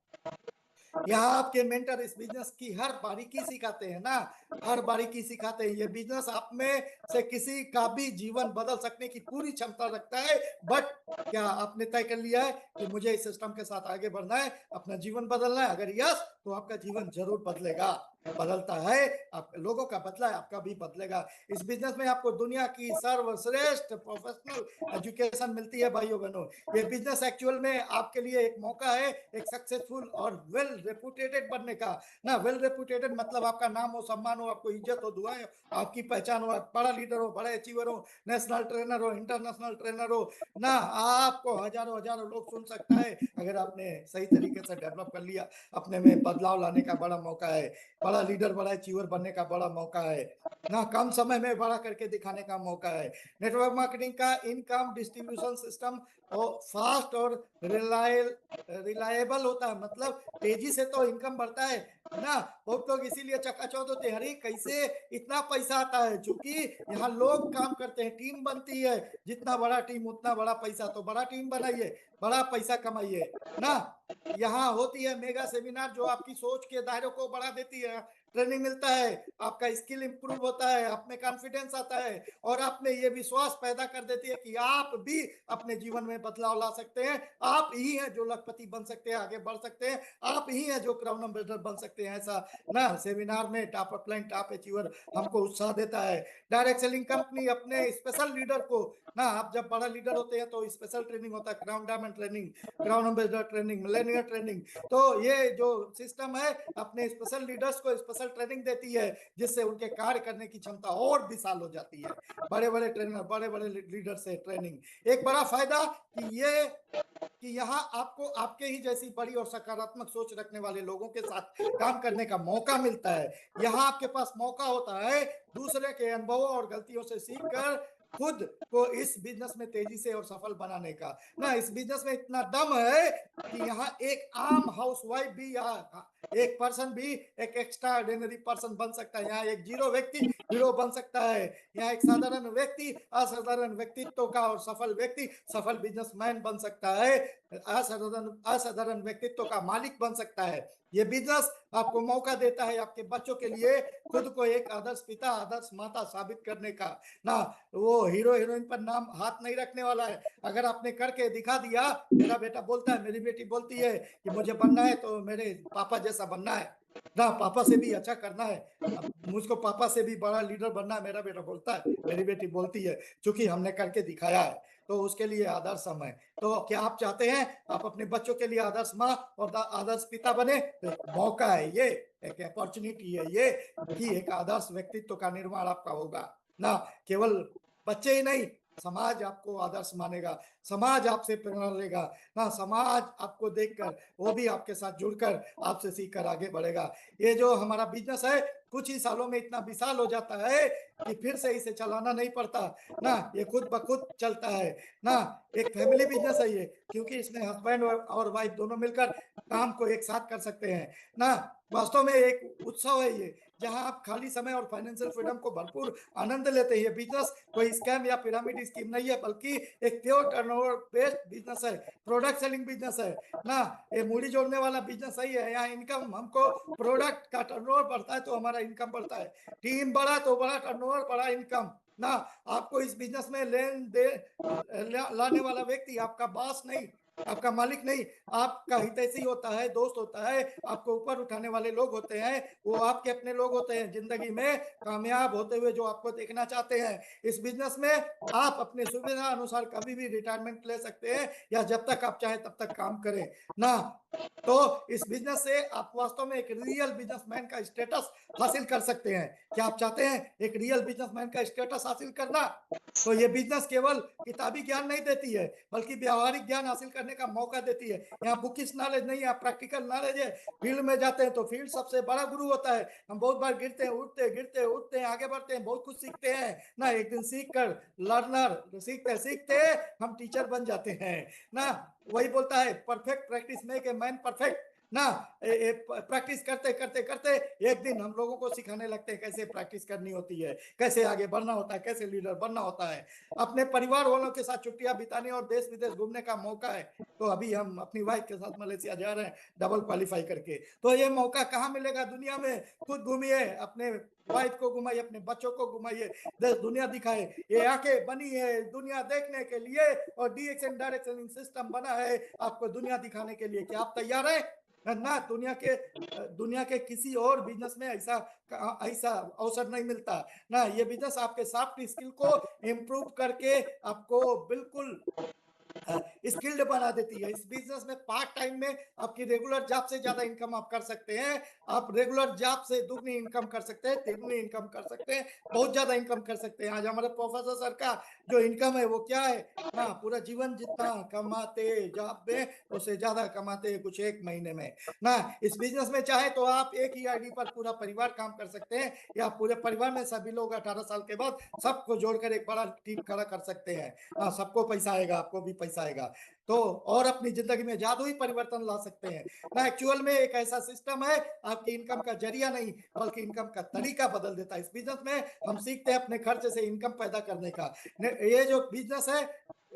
B: यहाँ आपके मेंटर इस बिजनेस की हर बारीकी सिखाते हैं ना, हर बारीकी सिखाते हैं। ये बिजनेस आप में से किसी का भी जीवन बदल सकने की पूरी क्षमता रखता है। बट क्या आपने तय कर लिया है कि मुझे इस सिस्टम के साथ आगे बढ़ना है, अपना जीवन बदलना है? अगर यस, तो आपका जीवन जरूर बदलेगा। बदलता है, आप लोगों का बदला है, आपका भी बदलेगा। इस बिजनेस में आपको दुनिया की सर्वश्रेष्ठ प्रोफेशनल एजुकेशन मिलती है भाइयों बहनों। ये बिजनेस एक्चुअल में आपके लिए एक मौका है एक सक्सेसफुल और वेल रेपुटेटेड बनने का ना। वेल रेपुटेटेड मतलब आपका नाम हो, सम्मान हो, आपको इज्जत हो, दुआएं, आपकी पहचान हो, आप बड़ा लीडर हो, बड़े अचीवर हो, नेशनल ट्रेनर हो, इंटरनेशनल ट्रेनर हो ना। आपको हजारों हजारों लोग सुन सकता है अगर आपने सही तरीके से डेवलप कर लिया। अपने में बदलाव लाने का बड़ा मौका है, बड़ा लीडर, बड़ा अचीवर बनने का बड़ा मौका है ना। कम समय में बड़ा करके दिखाने का मौका है। नेटवर्क मार्केटिंग का इनकम डिस्ट्रीब्यूशन सिस्टम और फास्ट और रिलायबल होता है, मतलब तेजी से तो इनकम बढ़ता है ना। बहुत लोग इसीलिए चकाचौंध होते हैं, अरे कैसे इतना पैसा आता है? क्योंकि यहाँ लोग काम करते हैं, टीम बनती है। जितना बड़ा टीम उतना बड़ा पैसा, तो बड़ा टीम बनाइए, बड़ा पैसा कमाइए ना। यहाँ होती है मेगा सेमिनार जो आपकी सोच के दायरे को बढ़ा देती है। ट्रेनिंग मिलता है, आपका स्किल इंप्रूव होता है, आप में कॉन्फिडेंस आता है और आप में ये विश्वास पैदा कर देती है कि आप भी अपने जीवन में बदलाव ला सकते हैं। आप ही हैं जो लखपति बन सकते हैं, आगे बढ़ सकते हैं, आप ही हैं जो क्राउन एम्बेसडर बन सकते हैं। ऐसा ना सेमिनार में टॉप अपलाइन टॉप अचीवर हमको उत्साह देता है। डायरेक्ट सेलिंग कंपनी अपने स्पेशल लीडर को ना, आप जब बड़ा लीडर होते हैं तो स्पेशल ट्रेनिंग होता है, crown diamond training, crown ambassador training, Millionaire training. तो ये जो सिस्टम है अपने स्पेशल लीडर्स को स्पेशल ट्रेनिंग देती है, जिससे उनके कार्य करने की क्षमता और विशाल हो जाती है। बड़े बड़े ट्रेनर, बड़े बड़े लीडर से ट्रेनिंग। एक बड़ा फायदा कि यहाँ आपको आपके ही जैसी बड़ी और सकारात्मक सोच रखने वाले लोगों के साथ काम करने का मौका मिलता है। यहाँ आपके पास मौका होता है दूसरे के अनुभवों और गलतियों से सीखकर खुद को इस बिजनेस में तेजी से और सफल बनाने का। ना इस बिजनेस में इतना दम है कि यहाँ एक आम हाउसवाइफ भी, यहाँ एक पर्सन भी एक एक्स्ट्रा ऑर्डिनरी पर्सन बन सकता है। यहाँ एक जीरो व्यक्ति हीरो बन सकता है। यहाँ एक साधारण व्यक्ति असाधारण व्यक्तित्व का और सफल व्यक्ति सफल बिजनेसमैन बन सकता है। असाधारण व्यक्तित्व का मालिक बन सकता है। ये बिजनेस आपको मौका देता है आपके बच्चों के लिए खुद को एक आदर्श पिता, आदर्श माता साबित करने का। ना वो हीरो हीरोइन पर नाम हाथ नहीं रखने वाला है। अगर आपने करके दिखा दिया, मेरा बेटा बोलता है, मेरी बेटी बोलती है कि मुझे बनना है तो मेरे पापा जैसा बनना है ना, पापा से भी अच्छा करना है, अब मुझको पापा से भी बड़ा लीडर बनना है, मेरा बेटा बोलता है, मेरी बेटी बोलती है, क्योंकि हमने करके दिखाया है। तो उसके लिए आदर्श हम है। तो क्या आप चाहते हैं आप अपने बच्चों के लिए आदर्श माँ और आदर्श पिता बने? तो एक मौका है ये, एक अपॉर्चुनिटी है ये कि एक आदर्श व्यक्तित्व का निर्माण आपका होगा। ना केवल बच्चे ही नहीं, समाज आपको आदर्श मानेगा, समाज आपसे प्रेरणा लेगा। ना समाज आपको देखकर वो भी आपके साथ जुड़कर आपसे सीखकर आगे बढ़ेगा। ये जो हमारा बिजनेस है कुछ ही सालों में इतना विशाल हो जाता है कि फिर से इसे चलाना नहीं पड़ता। ना ये खुद ब खुद चलता है। ना एक फैमिली बिजनेस है ये, क्योंकि इसमें हस्बैंड और वाइफ दोनों मिलकर काम को एक साथ कर सकते हैं। ना वास्तव में एक उत्सव है ये, जहां आप खाली समय और फाइनेंशियल फ्रीडम को भरपूर आनंद लेते हैं। ये बिजनेस कोई स्कैम या पिरामिड स्कीम नहीं है, बल्कि एक प्योर टर्नओवर बेस्ड बिजनेस है, प्रोडक्ट सेलिंग बिजनेस है। ना ये मूड़ी जोड़ने वाला बिजनेस सही है। यहाँ इनकम हमको प्रोडक्ट का टर्नओवर बढ़ता है तो हमारा इनकम बढ़ता है, टीम बढ़ा तो बड़ा टर्नओवर, बड़ा इनकम। ना आपको इस बिजनेस में लेन दे लाने वाला व्यक्ति आपका बॉस नहीं, आपका मालिक नहीं, आपका हितैषी होता है, दोस्त होता है, आपको ऊपर उठाने वाले लोग होते हैं, वो आपके अपने लोग होते हैं जिंदगी में कामयाब होते हुए जो आपको देखना चाहते हैं। इस बिजनेस में आप अपने सुविधा अनुसार कभी भी रिटायरमेंट ले सकते हैं या जब तक आप चाहे तब तक काम करें। ना तो इस बिजनेस से आप वास्तव में एक रियल बिजनेसमैन का स्टेटस हासिल कर सकते हैं। क्या आप चाहते हैं एक रियल बिजनेसमैन का स्टेटस हासिल करना? तो ये बिजनेस केवल किताबी ज्ञान नहीं देती है, बल्कि व्यावहारिक ज्ञान हासिल करने का मौका देती है। यहाँ बुकिश नॉलेज नहीं है, प्रैक्टिकल नॉलेज है। फील्ड में जाते हैं तो फील्ड सबसे बड़ा गुरु होता है। हम बहुत बार गिरते हैं, उठते गिरते उठते हैं, आगे बढ़ते हैं, बहुत कुछ सीखते हैं। ना एक दिन सीख कर लर्नर, सीखते सीखते हम टीचर बन जाते हैं। ना वही बोलता है perfect practice make a man perfect. ना प्रैक्टिस करते करते करते एक दिन हम लोगों को सिखाने लगते हैं कैसे प्रैक्टिस करनी होती है, कैसे आगे बढ़ना होता है, कैसे लीडर बनना होता है। अपने परिवार वालों के साथ छुट्टियां बिताने और देश विदेश घूमने का मौका है। तो अभी हम अपनी वाइफ के साथ मलेशिया जा रहे हैं डबल क्वालिफाई करके। तो ये मौका कहाँ मिलेगा दुनिया में? खुद घूमिए, अपने वाइफ को घुमाइए, अपने बच्चों को घुमाइए, देश दुनिया दिखाए। ये आंखें बनी है दुनिया देखने के लिए और डीएक्सन डायरेक्शन सिस्टम बना है आपको दुनिया दिखाने के लिए। क्या आप तैयार हैं? ना दुनिया के किसी और बिजनेस में ऐसा अवसर नहीं मिलता। ना ये बिजनेस आपके सॉफ्ट स्किल को इम्प्रूव करके आपको बिल्कुल स्किल्ड बना देती है। इस बिजनेस में पार्ट टाइम में आपकी रेगुलर जॉब से ज्यादा इनकम आप कर सकते हैं। आप रेगुलर जॉब से दुगनी इनकम कर सकते हैं, तिगुनी इनकम कर सकते हैं, बहुत ज्यादा इनकम कर सकते हैं। आज हमारे प्रोफेसर सर का जो इनकम है वो क्या है ना, पूरा जीवन जितना कमाते जॉब में उससे ज्यादा कमाते हैं कुछ एक महीने में। ना इस बिजनेस में चाहे तो आप एक ही आईडी पर पूरा परिवार काम कर सकते हैं, या पूरे परिवार में सभी लोग 18 साल के बाद सबको जोड़कर एक बड़ा टीम खड़ा कर सकते हैं। हाँ सबको पैसा आएगा, आपको भी पैसा आएगा। तो और अपनी जिंदगी में जादुई परिवर्तन ला सकते हैं। ना एक्चुअल में एक ऐसा सिस्टम है आपकी इनकम का जरिया नहीं बल्कि इनकम का तरीका बदल देता है। इस बिजनेस में हम सीखते हैं अपने खर्चे से इनकम पैदा करने का। ये जो बिजनेस है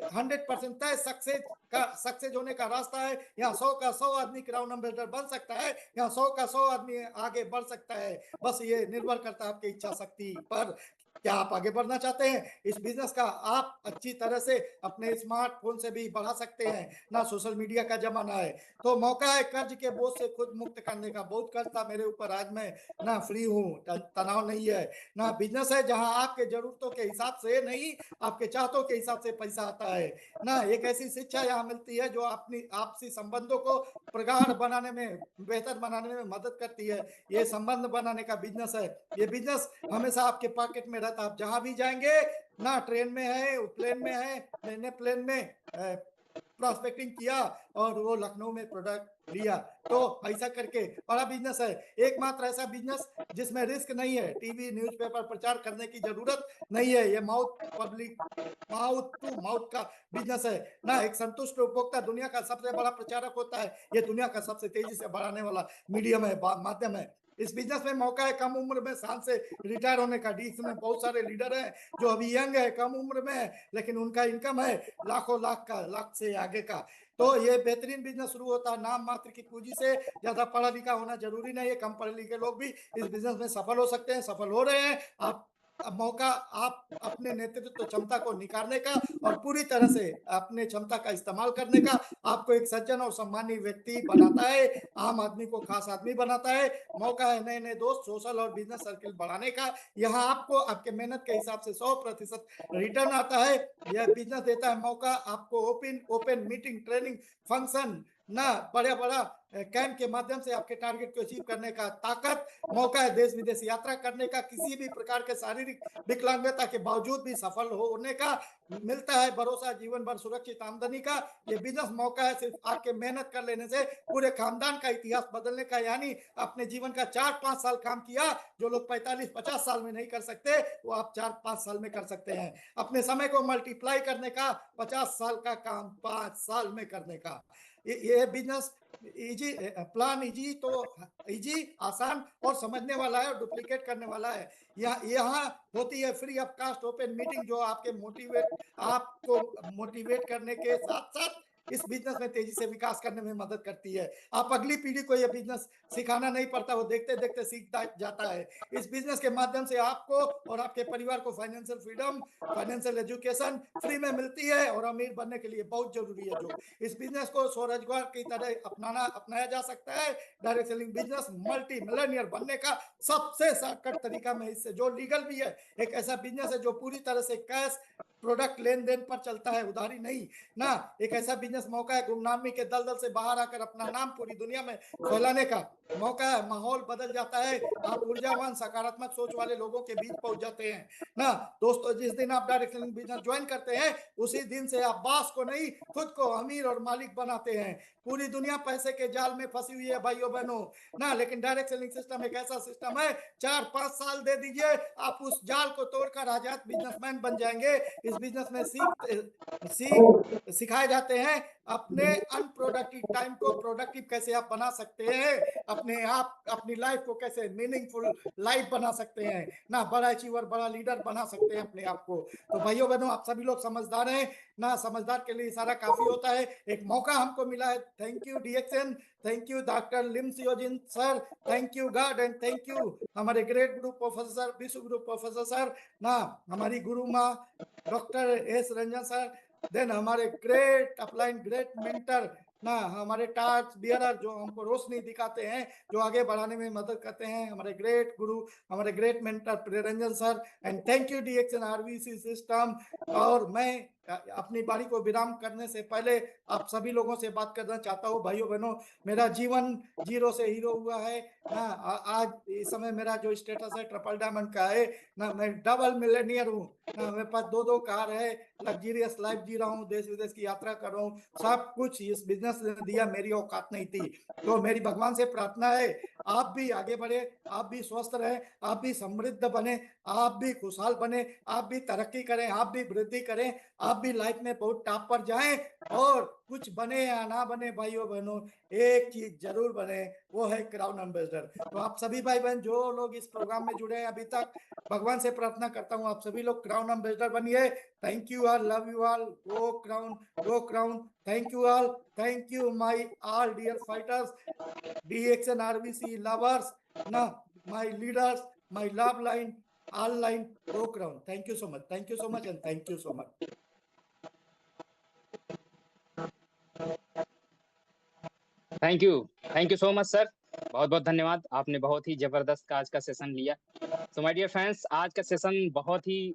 B: 100% तय सक्सेस होने का रास्ता है। यहाँ 100 का 100 आदमी क्राउन एम्बेसडर बन सकता है, यहाँ 100 का 100 आदमी आगे बढ़ सकता है। बस ये निर्भर करता है आपकी इच्छा शक्ति पर। क्या आप आगे बढ़ना चाहते हैं? इस बिजनेस का आप अच्छी तरह से अपने स्मार्टफोन से भी बढ़ा सकते हैं ना। सोशल मीडिया का जमाना है, तो मौका है कर्ज के बोझ से खुद मुक्त करने का। बहुत कर्ज था मेरे ऊपर, आज मैं ना फ्री हूँ, तनाव नहीं है ना। बिजनेस है जहां आपके जरूरतों के हिसाब से नहीं, आपके चाहतों के हिसाब से पैसा आता है ना। एक ऐसी शिक्षा यहाँ मिलती है जो अपनी आपसी संबंधों को प्रगाढ़ बनाने में, बेहतर बनाने में मदद करती है। ये संबंध बनाने का बिजनेस है। ये बिजनेस हमेशा आपके पॉकेट में रहता है। आप जहां भी जाएंगे ना, ट्रेन में है, प्लेन में है, मैंने प्लेन में प्रॉस्पेक्टिंग किया और वो लखनऊ में प्रोडक्ट लिया। तो ऐसा करके बड़ा बिजनेस है, एकमात्र ऐसा बिजनेस जिसमें रिस्क नहीं है। टीवी न्यूज़पेपर प्रचार करने की जरूरत नहीं है। ये माउथ टू माउथ का बिजनेस है ना। एक संतुष्ट उपभोक्ता दुनिया का सबसे बड़ा प्रचारक होता है। ये दुनिया का सबसे तेजी से बढ़ाने वाला मीडियम है, माध्यम है। इस बिजनेस में मौका है कम उम्र में शान से रिटायर होने का। डीएक्स में बहुत सारे लीडर हैं जो अभी यंग है, कम उम्र में है, लेकिन उनका इनकम है लाखों लाख का, लाख से आगे का। तो ये बेहतरीन बिजनेस शुरू होता है नाम मात्र की पूंजी से। ज्यादा पढ़ा लिखा होना जरूरी नहीं है, कम पढ़े लिखे लोग भी इस बिजनेस में सफल हो सकते हैं, सफल हो रहे हैं। आप अब मौका आप अपने नेतृत्व क्षमता को निखारने का और पूरी तरह से अपने क्षमता का इस्तेमाल करने का, आपको एक सज्जन और सम्मानीय व्यक्ति बनाता है, आम आदमी को खास आदमी बनाता है। मौका है नए नए दोस्त, सोशल और बिजनेस सर्किल बढ़ाने का। यहाँ आपको आपके मेहनत के हिसाब से 100% रिटर्न आता है। यह बिजनेस देता है मौका आपको open open meeting, training, function ना, बड़ा बड़ा कैंप के माध्यम से आपके टारगेट को अचीव करने का ताकत। मौका है देश विदेश यात्रा करने का, किसी भी प्रकार के शारीरिक विकलांगता के बावजूद भी सफल होने का। मिलता है भरोसा जीवन भर सुरक्षित आमदनी का। ये बिजनेस मौका है सिर्फ आपके मेहनत कर लेने से पूरे खानदान का इतिहास बदलने का। यानी अपने जीवन का 4-5 साल काम किया, जो लोग 45-50 साल में नहीं कर सकते, वो आप 4-5 साल में कर सकते हैं। अपने समय को मल्टीप्लाई करने का, 50 साल का काम 5 साल में करने का। ये बिजनेस इजी प्लान, इजी तो इजी, आसान और समझने वाला है और डुप्लीकेट करने वाला है। यहाँ होती है free of cost open meeting, जो आपको मोटिवेट करने के साथ साथ इस बिजनेस में तेजी से विकास करने में मदद करती है। आप अगली पीढ़ी को यह बिजनेस सिखाना नहीं पड़ता, वो देखते देखते सीखता जाता है। इस बिजनेस के माध्यम से आपको और आपके परिवार को financial freedom, financial education free में मिलती है और अमीर बनने के लिए बहुत जरूरी है। जो इस बिजनेस को स्वरोजगार की तरह अपनाया जा सकता है। Direct selling business multi millionaire बनने का सबसे शॉर्टकट तरीका में, इससे जो लीगल भी है, एक ऐसा बिजनेस है जो पूरी तरह से कैश प्रोडक्ट लेन देन पर चलता है, उधारी नहीं ना। एक ऐसा बिजनेस मौका है गुमनामी के दलदल से बाहर आकर अपना नाम पूरी दुनिया में फैलाने का। मौका है माहौल बदल जाता है, आप ऊर्जावान सकारात्मक सोच वाले लोगों के बीच पहुंच जाते हैं ना। दोस्तों, जिस दिन आप डायरेक्ट सेलिंग बिजनेस ज्वाइन करते हैं, उसी दिन से आप बॉस को नहीं, खुद को अमीर और मालिक बनाते हैं। पूरी दुनिया पैसे के जाल में फंसी हुई है भाइयों बहनों ना, लेकिन डायरेक्ट सेलिंग सिस्टम एक ऐसा सिस्टम है, 4-5 साल दे दीजिए, आप उस जाल को तोड़कर आजाद बिजनेसमैन बन जाएंगे। इस बिजनेस में सिखाए जाते हैं अपने अनप्रोडक्टिव टाइम को प्रोडक्टिव कैसे आप बना सकते हैं, अपने आप अपनी लाइफ को कैसे मीनिंगफुल लाइफ बना सकते हैं ना, बड़ा अचीवर, बड़ा लीडर बना सकते हैं अपने आप को। तो भाइयों बहनों, आप सभी लोग समझदार हैं ना, समझदार के लिए इशारा काफी होता है। एक मौका हमको मिला है। Thank you DXN, thank you doctor Lim Siow Jin sir, thank you God and thank you हमारे ग्रेट गुरु प्रोफेसर, विश्व गुरु प्रोफेसर सर ना, हमारी गुरु माँ doctor S Ranjan sir, then हमारे ग्रेट अपलाइन ग्रेट मेंटर ना, हमारे टार्च बियरर जो हमको रोशनी दिखाते हैं, जो आगे बढ़ाने में मदद करते हैं, हमारे ग्रेट गुरु, हमारे great mentor Priyaranjan sir. And thank you DXN RVC system. और मैं अपनी बारी को विराम करने से पहले आप सभी लोगों से बात करना चाहता हूँ। भाइयों बहनों, मेरा जीवन जीरो से हीरो हुआ है ना। आज इस समय मेरा जो स्टेटस है ट्रिपल डायमंड का है ना, मैं डबल मिलेनियर हूँ ना, मेरे पास 2-2 कार है, लग्जरियस लाइफ जी रहा हूँ, देश विदेश की यात्रा कर रहा हूँ। सब कुछ इस बिजनेस ने दिया, मेरी औकात नहीं थी। तो मेरी भगवान से प्रार्थना है, आप भी आगे बढ़े, आप भी स्वस्थ रहे, आप भी समृद्ध बने, आप भी खुशहाल बने, आप भी तरक्की करें, आप भी वृद्धि करें, आप भी लाइफ में बहुत टॉप पर जाएं और कुछ बने या ना बने भाइयों बहनों, एक चीज जरूर बने, वो है क्राउन एम्बेसडर। तो आप सभी भाई बहन जो लोग इस प्रोग्राम में जुड़े हैं अभी तक, भगवान से प्रार्थना करता हूं आप सभी लोग क्राउन एम्बेसडर बनिए। Thank you all, love you all, go Crown, go Crown. Thank you all, thank you my all dear fighters, DXN RBC lovers, na my leaders, my love line, all line, go crown. Thank you so much. Thank you so much, and thank you so much.
A: Thank you so much sir. बहुत बहुत धन्यवाद, आपने बहुत ही जबरदस्त आज का session लिया। सो my dear friends, आज का सेशन बहुत ही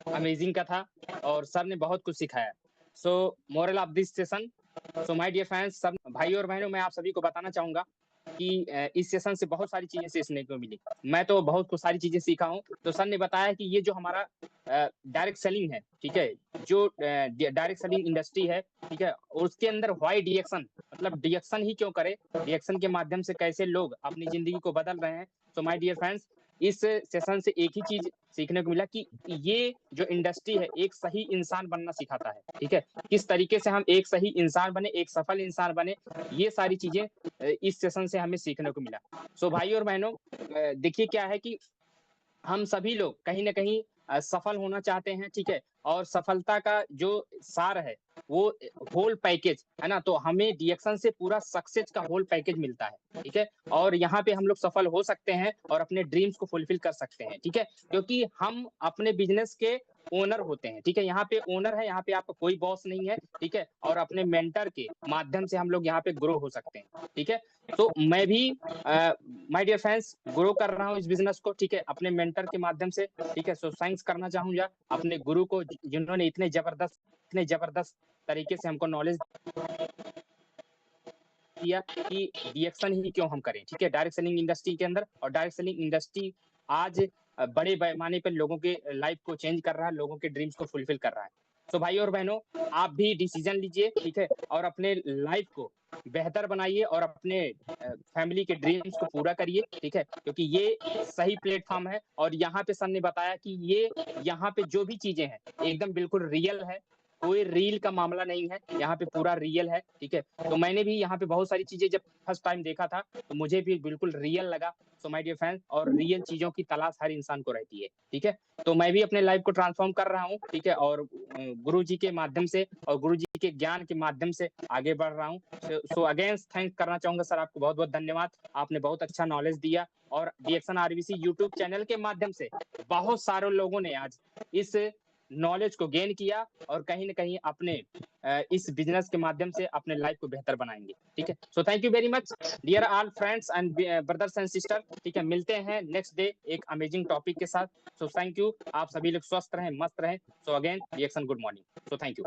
A: अमेजिंग का था और सर ने बहुत कुछ सिखाया। So moral of this session, so my dear friends, सब भाइयों और बहनों, मैं आप सभी को बताना चाहूंगा कि इस सेशन से बहुत सारी चीजें सीखने को मिली। मैं तो बहुत कुछ सारी चीजें सीखा हूँ। तो सर ने बताया कि ये जो हमारा डायरेक्ट सेलिंग है, ठीक है, जो डायरेक्ट सेलिंग इंडस्ट्री है, ठीक है, उसके अंदर व्हाई डीएक्शन, मतलब डीएक्शन ही क्यों करे, डीएक्शन के माध्यम से कैसे लोग अपनी जिंदगी को बदल रहे हैं। सो माय डियर फ्रेंड्स, इस सेशन से एक ही चीज सीखने को मिला कि ये जो इंडस्ट्री है एक सही इंसान बनना सिखाता है, ठीक है, किस तरीके से हम एक सही इंसान बने, एक सफल इंसान बने, ये सारी चीजें इस सेशन से हमें सीखने को मिला। सो भाइयों और बहनों, देखिए क्या है कि हम सभी लोग कहीं न कहीं सफल होना चाहते हैं, ठीक है? और सफलता का जो सार है, वो होल पैकेज, है ना? तो हमें डीएक्शन से पूरा सक्सेस का होल पैकेज मिलता है, ठीक है? और यहाँ पे हम लोग सफल हो सकते हैं और अपने ड्रीम्स को फुलफिल कर सकते हैं, ठीक है? क्योंकि हम अपने बिज़नेस के ओनर होते हैं, ठीक है? यहाँ पे ओनर है, यहाँ पे आपका कोई बॉस नहीं है, ठीक है? और अपने मेंटर के माध्यम से हम लोग यहाँ पे ग्रो हो सकते हैं, ठीक है? तो मैं भी माय डियर फ्रेंड्स ग्रो कर रहा हूँ इस बिज़नेस को, ठीक है? अपने मेंटर के माध्यम से, ठीक है? सो थैंक्स करना चाहूँगा अपने गुरु को जिन्होंने इतने जबरदस्त तरीके से हमको नॉलेज दिया कि डीएक्शन ही क्यों हम करें, ठीक है? डायरेक्ट सेलिंग इंडस्ट्री के अंदर, और डायरेक्ट सेलिंग इंडस्ट्री आज बड़े पैमाने पे लोगों के लाइफ को चेंज कर रहा है, लोगों के ड्रीम्स को फुलफिल कर रहा है। तो भाइयों और बहनों, आप भी डिसीजन लीजिए, ठीक है? और अपने लाइफ को बेहतर बनाइए और अपने फैमिली के ड्रीम्स को पूरा करिए, ठीक है? क्योंकि ये सही प्लेटफ़ॉर्म है और यहाँ पे सर ने बताया कि ये यहाँ पे जो भी चीज़ें हैं, एकदम बिल्कुल रियल है। कोई रील का मामला नहीं है, यहाँ पे पूरा रियल है, ठीक है? तो मैंने भी यहाँ पे बहुत सारी चीज़ें जब फर्स्ट टाइम देखा था, तो मुझे भी बिल्कुल रियल लगा। सो माय डियर फ्रेंड्स, और रियल चीज़ों की तलाश हर इंसान को रहती है, ठीक है? तो मैं भी अपने लाइफ को ट्रांसफ़ॉर्म कर रहा हूँ, ठीक है? और गुरुजी के माध्यम से और गुरुजी के ज्ञान के माध्यम से आगे बढ़ रहा हूँ। सो अगेन थैंक करना चाहूँगा सर, आपको बहुत-बहुत धन्यवाद। आपने बहुत अच्छा नॉलेज दिया और डीएक्शन आरबीसी यूट्यूब चैनल के माध्यम से बहुत सारे लोगों ने आज इस नॉलेज को गेन किया और कहीं न कहीं अपने इस बिज़नेस के माध्यम से अपने लाइफ को बेहतर बनाएँगे, ठीक है? So thank you very much dear all friends and brothers and sister, ठीक है? मिलते हैं नेक्स्ट डे एक अमेजिंग टॉपिक के साथ। So thank you. आप सभी लोग स्वस्थ रहें, मस्त रहें। So again reaction good morning. So thank you.